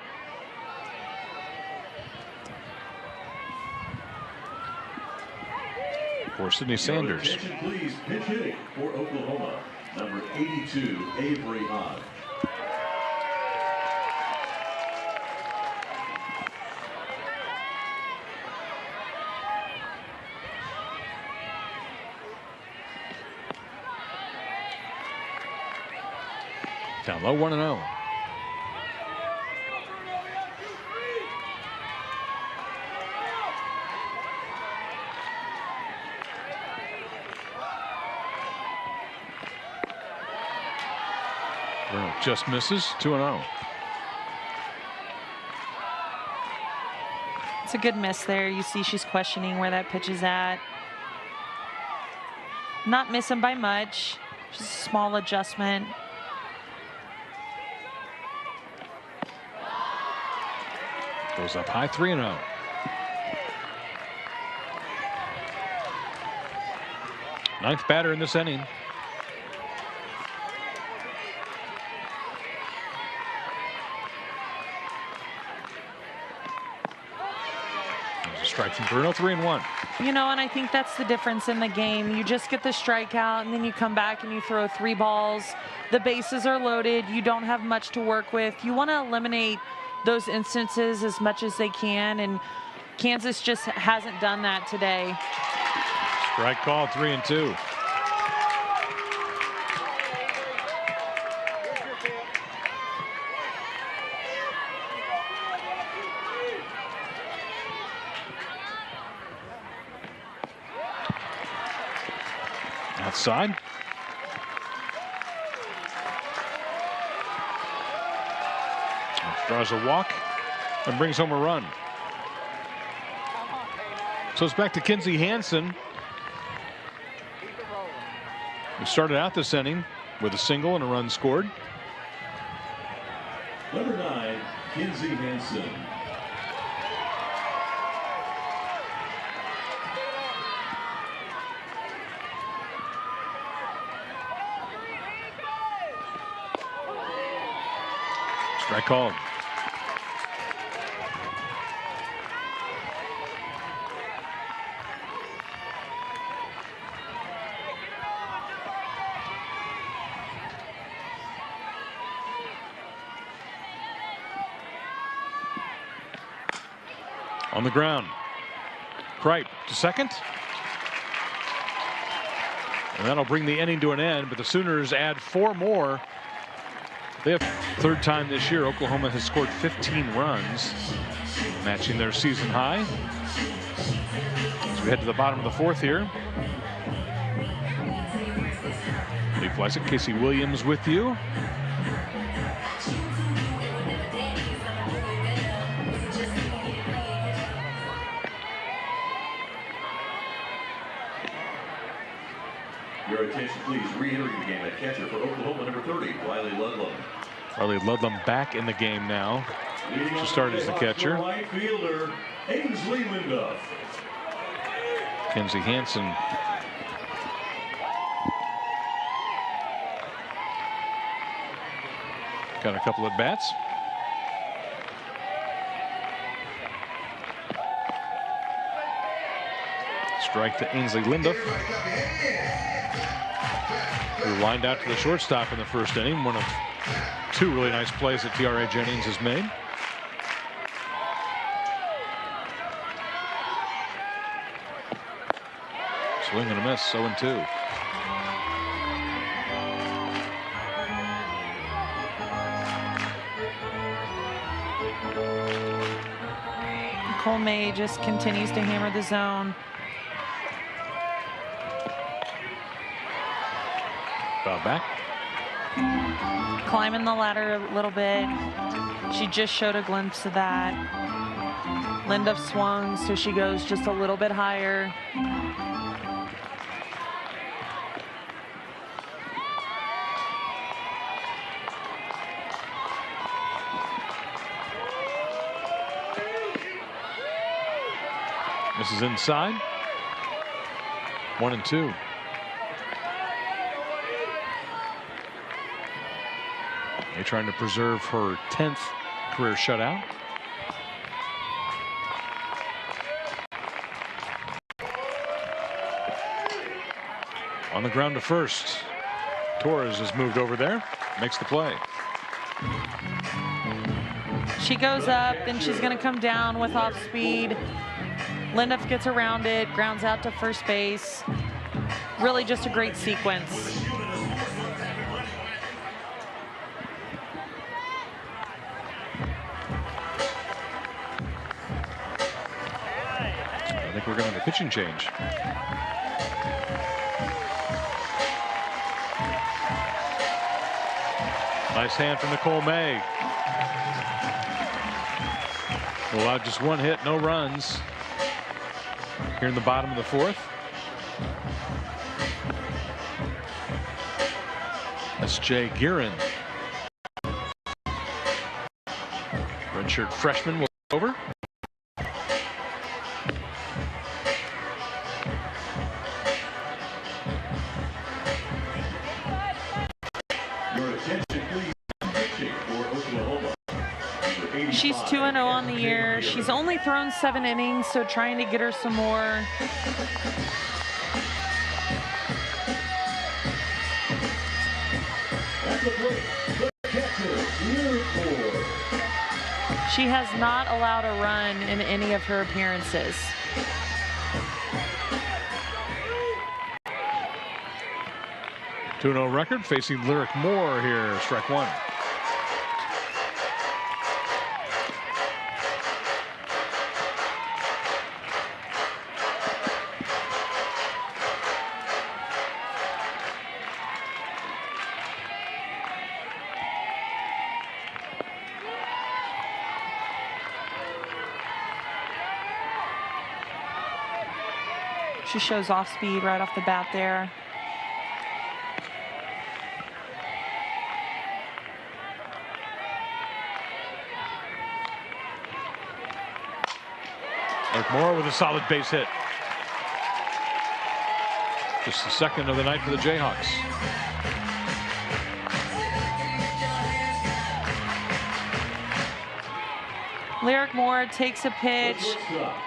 For Sydney Sanders. Attention, please. Pinch hitting for Oklahoma. Number 82, Avery Hodge. Down low, 1-0. Bruno just misses, 2-0. It's a good miss there. You see she's questioning where that pitch is at. Not missing by much, just a small adjustment. Goes up high, 3-0. Ninth batter in this inning. There's a strike from Bruno, 3-1. You know, and I think that's the difference in the game. You just get the strikeout, and then you come back and you throw 3 balls. The bases are loaded. You don't have much to work with. You want to eliminate those instances as much as they can, and Kansas just hasn't done that today. Strike call, 3-2. Outside. Draws a walk and brings home a run. So it's back to Kinsey Hansen, who started out this inning with a single and a run scored. Number 9, Kinsey Hansen. Strike called. On the ground. Kripe to second. And that'll bring the inning to an end, but the Sooners add 4 more. They have third time this year Oklahoma has scored 15 runs, matching their season high. As we head to the bottom of the 4th here. Lee Fleisick, Casey Williams with you. Your attention, please. Re-entering the game at catcher for Oklahoma, number 30, Riley Ludlam. Riley Ludlam back in the game now. She started as the catcher. Right fielder, Ainsley Linduff. Kinsey Hansen. Got a couple at bats. Strike to Ainsley Linduff, who lined out to the shortstop in the first inning. One of 2 really nice plays that T.R.A. Jennings has made. Swing and a miss, 0-2. Cole May just continues to hammer the zone. Foul back. Climbing the ladder a little bit. She just showed a glimpse of that. Linduff swung, so she goes just a little bit higher. This is inside. 1-2. They're trying to preserve her 10th career shutout. On the ground to first. Torres has moved over there, makes the play. She goes up, then she's going to come down with off speed. Linduff gets around it, grounds out to first base. Really just a great sequence. I think we're going to have a pitching change. Nice hand from Nicole May. Allowed just 1 hit, no runs. Here in the bottom of the 4th. That's Jay Guerin. Redshirt freshman will over. Your attention, please. Pitching for Oklahoma. She's 2-0 on the year. She's only thrown 7 innings, so trying to get her some more. She She has not allowed a run in any of her appearances. Two-0 record facing Lyric Moore here, strike one. She shows off speed right off the bat there. Lyric Moore with a solid base hit. Just the second of the night for the Jayhawks. Lyric Moore takes a pitch,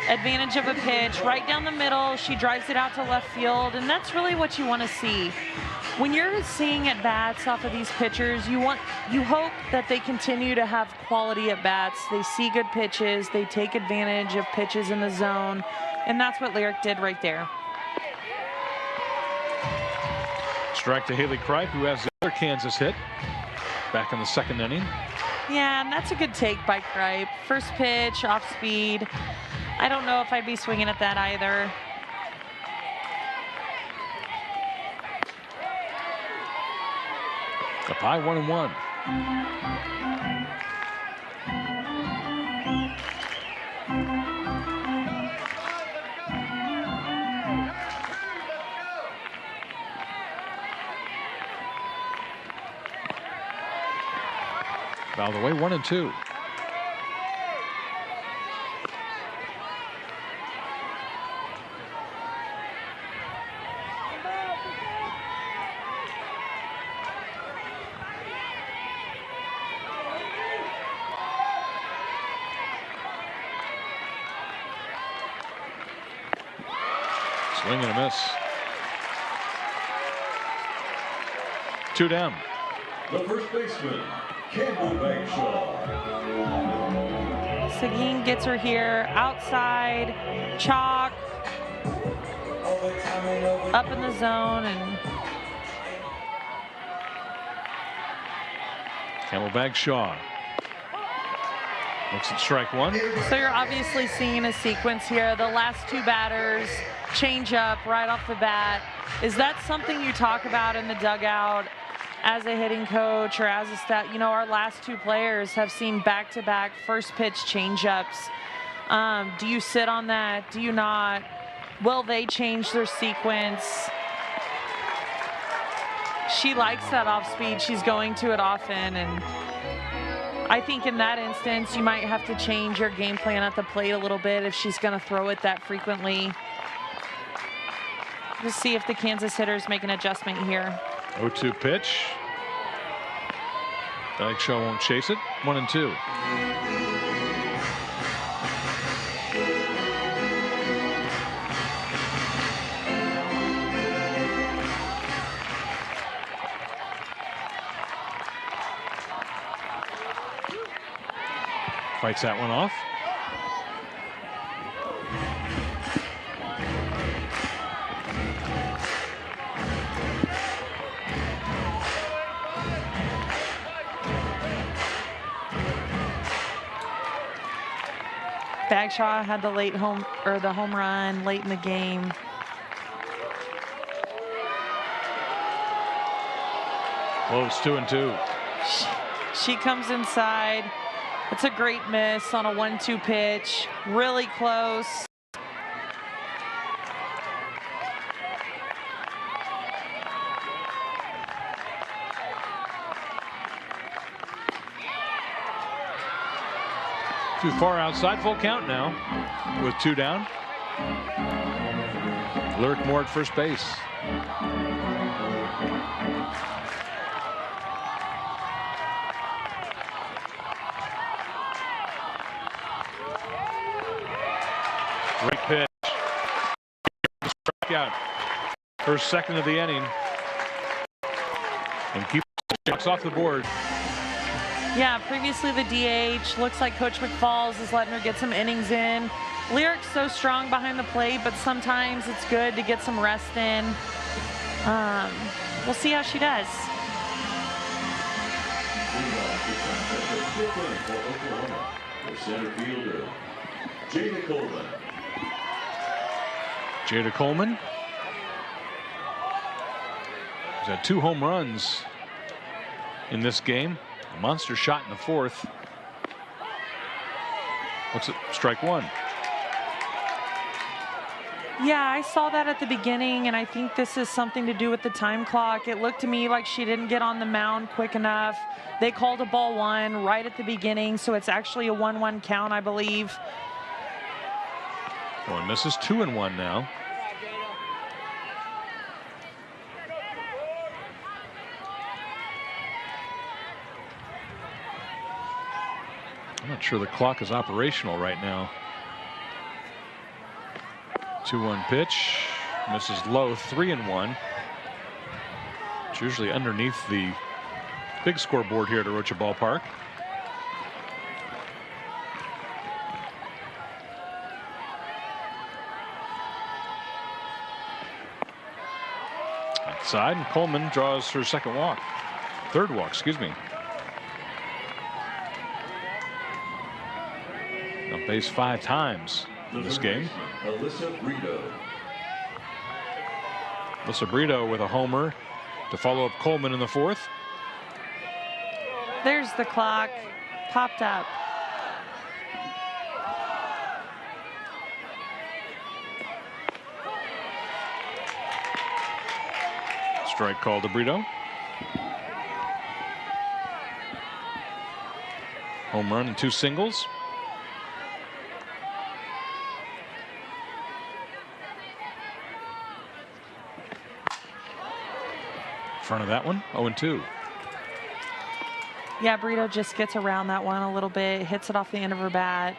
advantage of a pitch, right down the middle. She drives it out to left field, and that's really what you want to see. When you're seeing at-bats off of these pitchers, you hope that they continue to have quality at-bats. They see good pitches, they take advantage of pitches in the zone, and that's what Lyric did right there. Strike to Haley Kripe, who has the other Kansas hit back in the second inning. Yeah, and that's a good take by Kripe. First pitch, off speed. I don't know if I'd be swinging at that either. Up high, 1-1. Fouled away, 1-2. Swing and a miss. 2 down. The first baseman, Campbell Bagshaw. Seguin gets her here, outside, chalk, up in the zone, and Campbell Bagshaw looks at strike one. so you're obviously seeing a sequence here. The last two batters change up right off the bat. Is that something you talk about in the dugout as a hitting coach or as a stat? You know, our last two players have seen back-to-back first pitch change-ups. Do you sit on that? Do you not? Will they change their sequence? She likes that off speed. She's going to it often, and I think in that instance, you might have to change your game plan at the plate a little bit if she's going to throw it that frequently. Just see if the Kansas hitters make an adjustment here. 0-2 pitch. Bagshaw won't chase it. 1-2. Fights that one off. Bagshaw had the home run late in the game. Well, it's 2-2. She comes inside. It's a great miss on a 1-2 pitch. Really close. Too far outside, full count now with 2 down. Lyric Moore at first base. Great pitch. Strikeout. First second of the inning. And keep the Jayhawks off the board. Yeah, previously the DH. Looks like Coach McFalls is letting her get some innings in. Lyric's so strong behind the plate, but sometimes it's good to get some rest in. We'll see how she does. The center fielder, Jada Coleman. Jada Coleman has had 2 home runs in this game. A monster shot in the 4th. Looks at strike 1. Yeah, I saw that at the beginning, and I think this is something to do with the time clock. It looked to me like she didn't get on the mound quick enough. They called a ball 1 right at the beginning, so it's actually a 1-1 count, I believe. One misses, 2-1 now. I'm not sure the clock is operational right now. 2-1 pitch, misses low, 3-1. It's usually underneath the big scoreboard here at Arocha Ballpark. Outside, and Coleman draws her third walk, excuse me. On base 5 times in this game. Alyssa Brito with a homer to follow up Coleman in the 4th. There's the clock, popped up. Strike called to Brito. Home run and 2 singles. Front of that one, 0-2. Yeah, Brito just gets around that one a little bit, hits it off the end of her bat.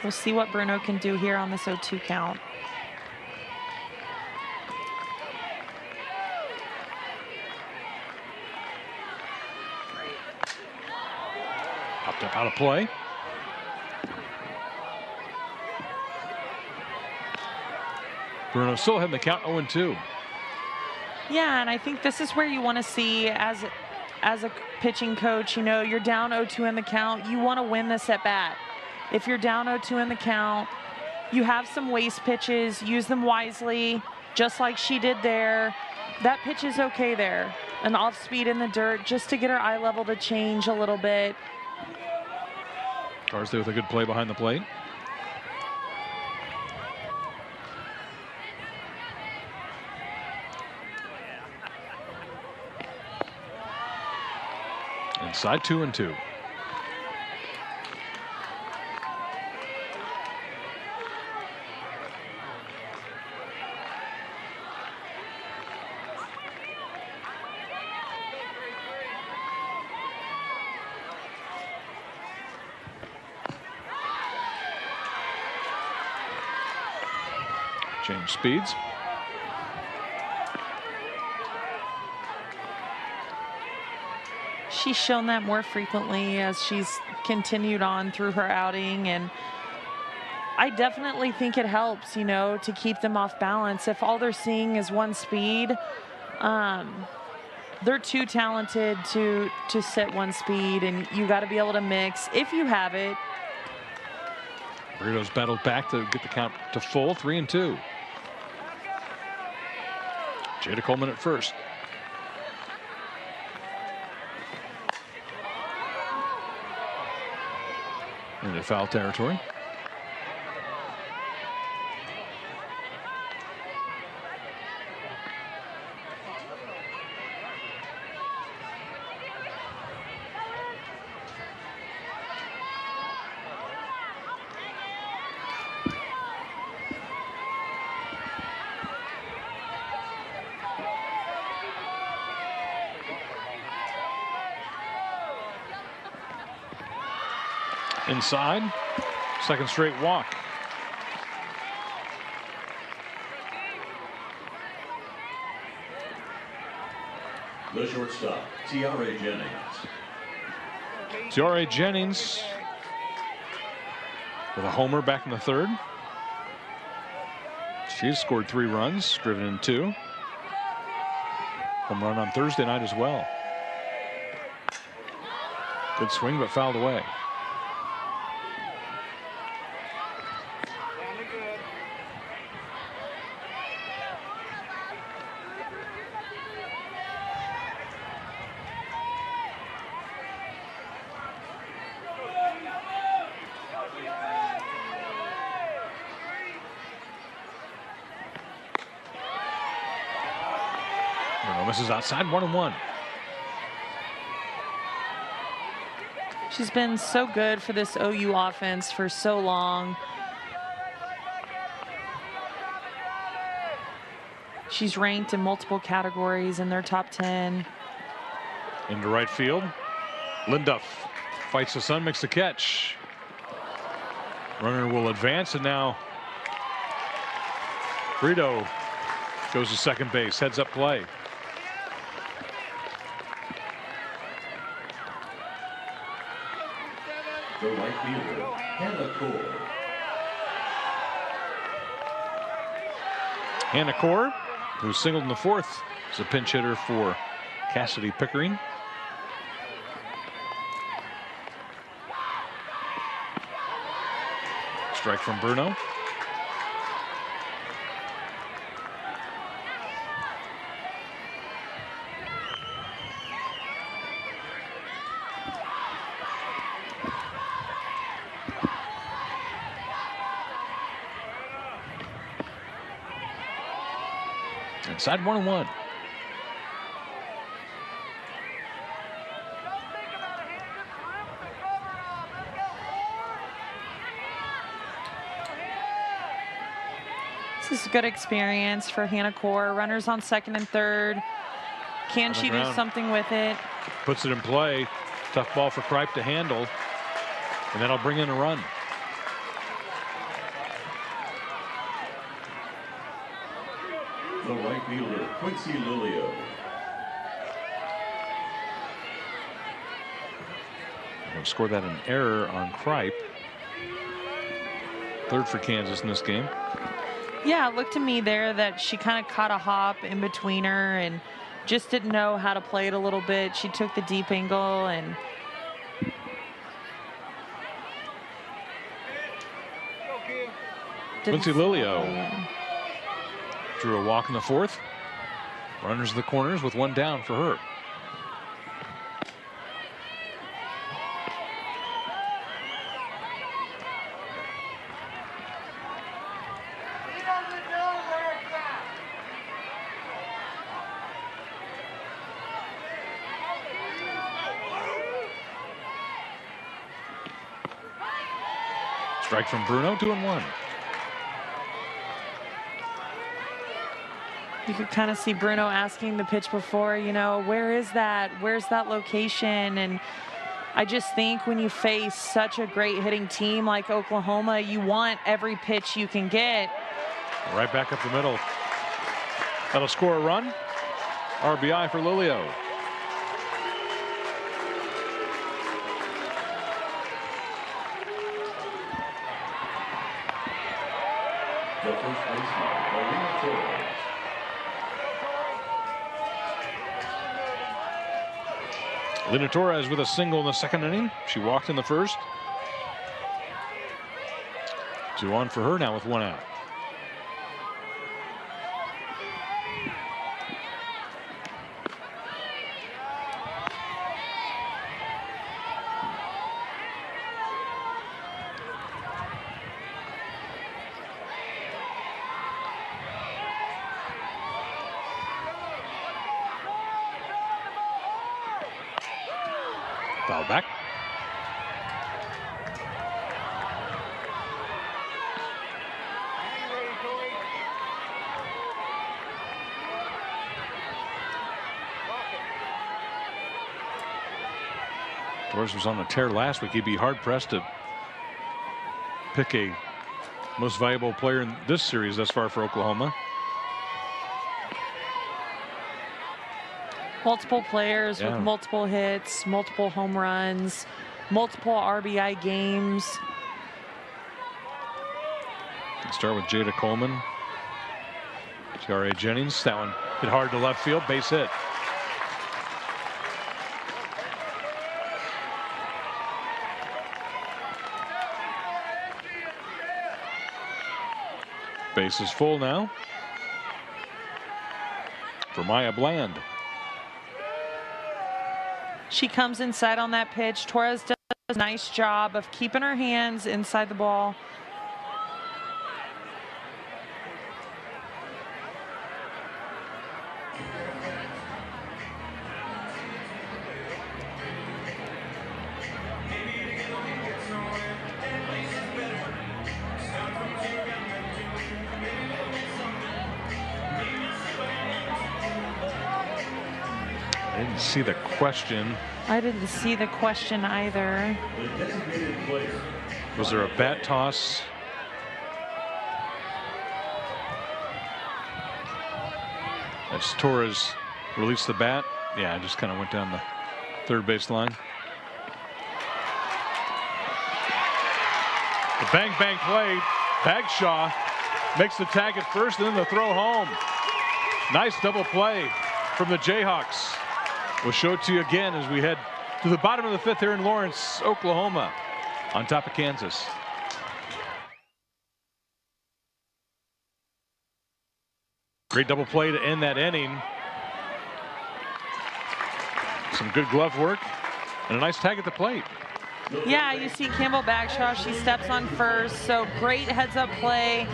We'll see what Bruno can do here on this 0-2 count. Out of play. Bruno still had the count, 0-2. Yeah, and I think this is where you want to see as a pitching coach, you know, you're down 0-2 in the count. You want to win this at bat. If you're down 0-2 in the count, you have some waste pitches, use them wisely, just like she did there. That pitch is okay there. An off speed in the dirt just to get her eye level to change a little bit. Garza with a good play behind the plate. Inside, 2-2. Change speeds. She's shown that more frequently as she's continued on through her outing, and I definitely think it helps, you know, to keep them off balance. If all they're seeing is one speed, they're too talented to sit one speed, and you got to be able to mix if you have it. Brito's battled back to get the count to full, 3-2. Jada Coleman at first. Into foul territory. Inside, second straight walk. The shortstop, Tiare Jennings. Tiare Jennings with a homer back in the third. She's scored 3 runs, driven in 2. Home run on Thursday night as well. Good swing, but fouled away. Misses outside, 1-1. She's been so good for this OU offense for so long. She's ranked in multiple categories in their top 10. Into right field. Linduff fights the sun, makes the catch. Runner will advance, and now Brito goes to second base, heads up play. The right fielder, Hannah Core. Hannah Core, who singled in the fourth, is a pinch hitter for Cassidy Pickering. Strike from Bruno. Inside 1-1. This is a good experience for Hannah Core. Runners on second and third. Can she do something with it? Puts it in play. Tough ball for Kripe to handle. And that'll bring in a run. The right fielder, Quincy Lilio. We've scored that an error on Kripe. Third for Kansas in this game. Yeah, it looked to me there that she kind of caught a hop in between her and just didn't know how to play it a little bit. She took the deep angle and Quincy Lilio drew a walk in the fourth. Runners the corners with one down for her. Strike from Bruno, 2-1. You could kind of see Bruno asking the pitch before, you know, where is that? Where's that location? And I just think when you face such a great hitting team like Oklahoma, you want every pitch you can get. Right back up the middle. That'll score a run. RBI for Lilio. The first baseman, Melina Torres. Lina Torres with a single in the second inning. She walked in the first. 2 on for her now with 1 out. Foul back. Torres was on a tear last week. He'd be hard pressed to pick a most valuable player in this series thus far for Oklahoma. Multiple players Yeah. with multiple hits, multiple home runs, multiple RBI games. Start with Jada Coleman. Tiare Jennings, that one hit hard to left field, base hit. Base is full now for Maya Bland. She comes inside on that pitch. Torres does a nice job of keeping her hands inside the ball. I didn't see the question. I didn't see the question either. The designated player. Was there a bat toss? As Torres released the bat. Yeah, just kind of went down the third base line. The bang bang play. Bagshaw makes the tag at first and then the throw home. Nice double play from the Jayhawks. We'll show it to you again as we head to the bottom of the fifth here in Lawrence, Oklahoma, on top of Kansas. Great double play to end that inning. Some good glove work and a nice tag at the plate. Yeah, you see Campbell Bagshaw. She steps on first, so great heads-up play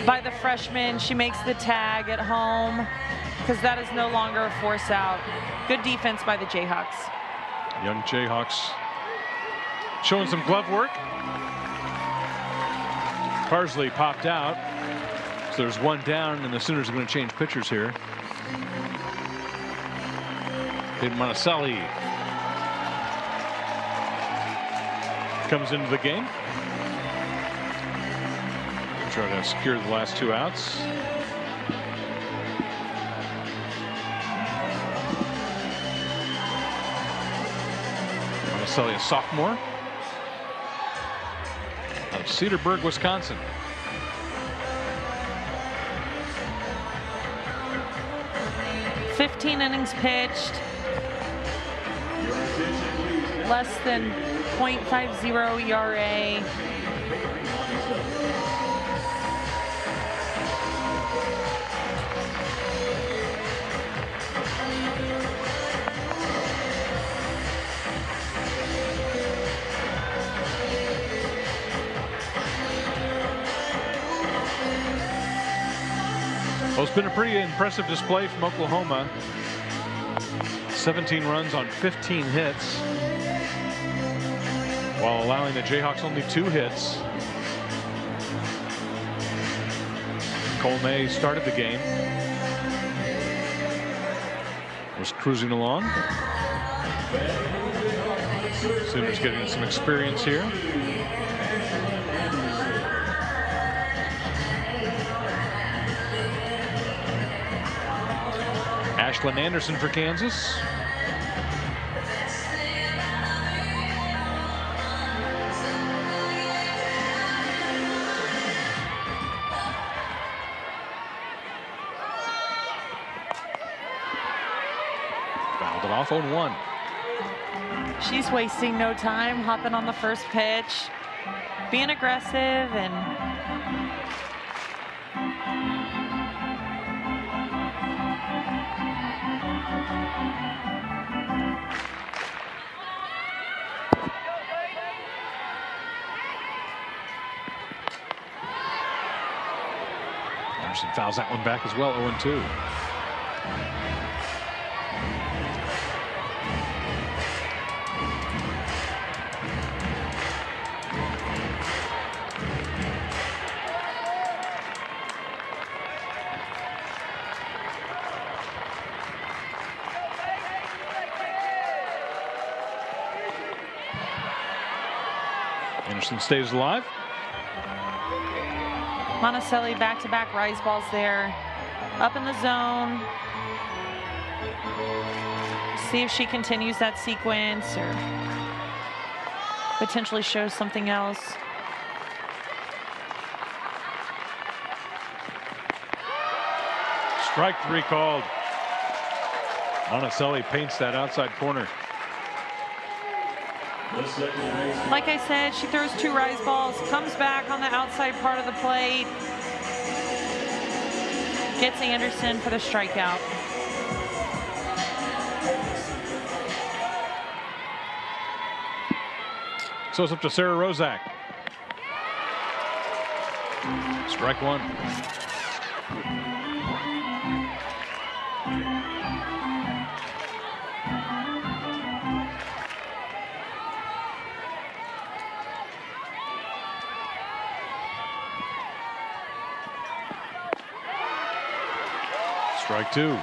by the freshman. She makes the tag at home because that is no longer a force out. Good defense by the Jayhawks. Young Jayhawks showing some glove work. Parsley popped out. So there's one down, and the Sooners are going to change pitchers here. Dave Monticelli comes into the game. Try to secure the last two outs. Monticelli, a sophomore out of Cedarburg, Wisconsin. "15 innings pitched, less than .50 ERA. Well, it's been a pretty impressive display from Oklahoma. 17 runs on 15 hits, while allowing the Jayhawks only 2 hits. Cole May started the game. Was cruising along. Sooners getting some experience here. Ashlyn Anderson for Kansas. Fouled it off 0-1. She's wasting no time, hopping on the first pitch, being aggressive, and Anderson fouls that one back as well, 0-2. Anderson stays alive. Monticelli back-to-back rise balls there, up in the zone. See if she continues that sequence or potentially shows something else. Strike 3 called. Monticelli paints that outside corner. Like I said, she throws 2 rise balls, comes back on the outside part of the plate, gets Anderson for the strikeout. So it's up to Sarah Rozak. Strike 1. Strike 2.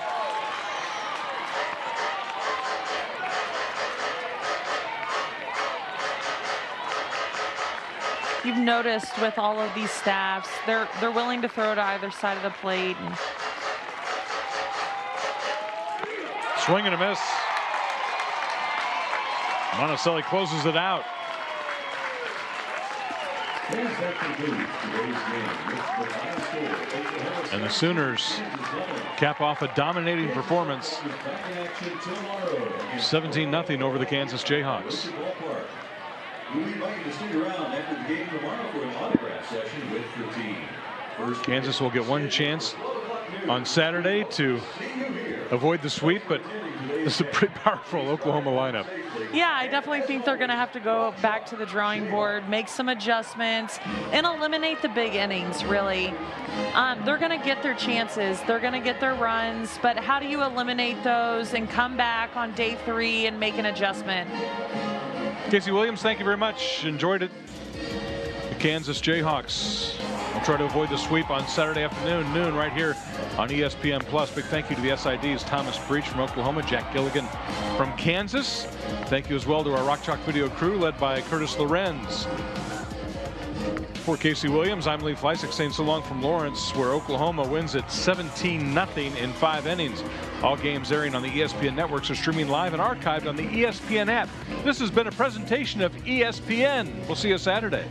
You've noticed with all of these staffs, they're willing to throw to either side of the plate. And Swing and a miss. Monticelli closes it out. And the Sooners cap off a dominating performance. 17-0 over the Kansas Jayhawks. We invite you to stick around after the game tomorrow for an autograph session with the team. Kansas will get one chance on Saturday to avoid the sweep, but this is a pretty powerful Oklahoma lineup. yeah, I definitely think they're going to have to go back to the drawing board, make some adjustments, and eliminate the big innings, really. They're going to get their chances. They're going to get their runs, but how do you eliminate those and come back on day 3 and make an adjustment? Casey Williams, thank you very much. Enjoyed it. The Kansas Jayhawks will try to avoid the sweep on Saturday afternoon, noon, right here on ESPN+. Big thank you to the SIDs, Thomas Breach from Oklahoma, Jack Gilligan from Kansas. Thank you as well to our Rock Chalk Video crew led by Curtis Lorenz. For Casey Williams, I'm Lee Fleisig saying so long from Lawrence, where Oklahoma wins at 17-0 in 5 innings. All games airing on the ESPN networks are streaming live and archived on the ESPN app. This has been a presentation of ESPN. We'll see you Saturday.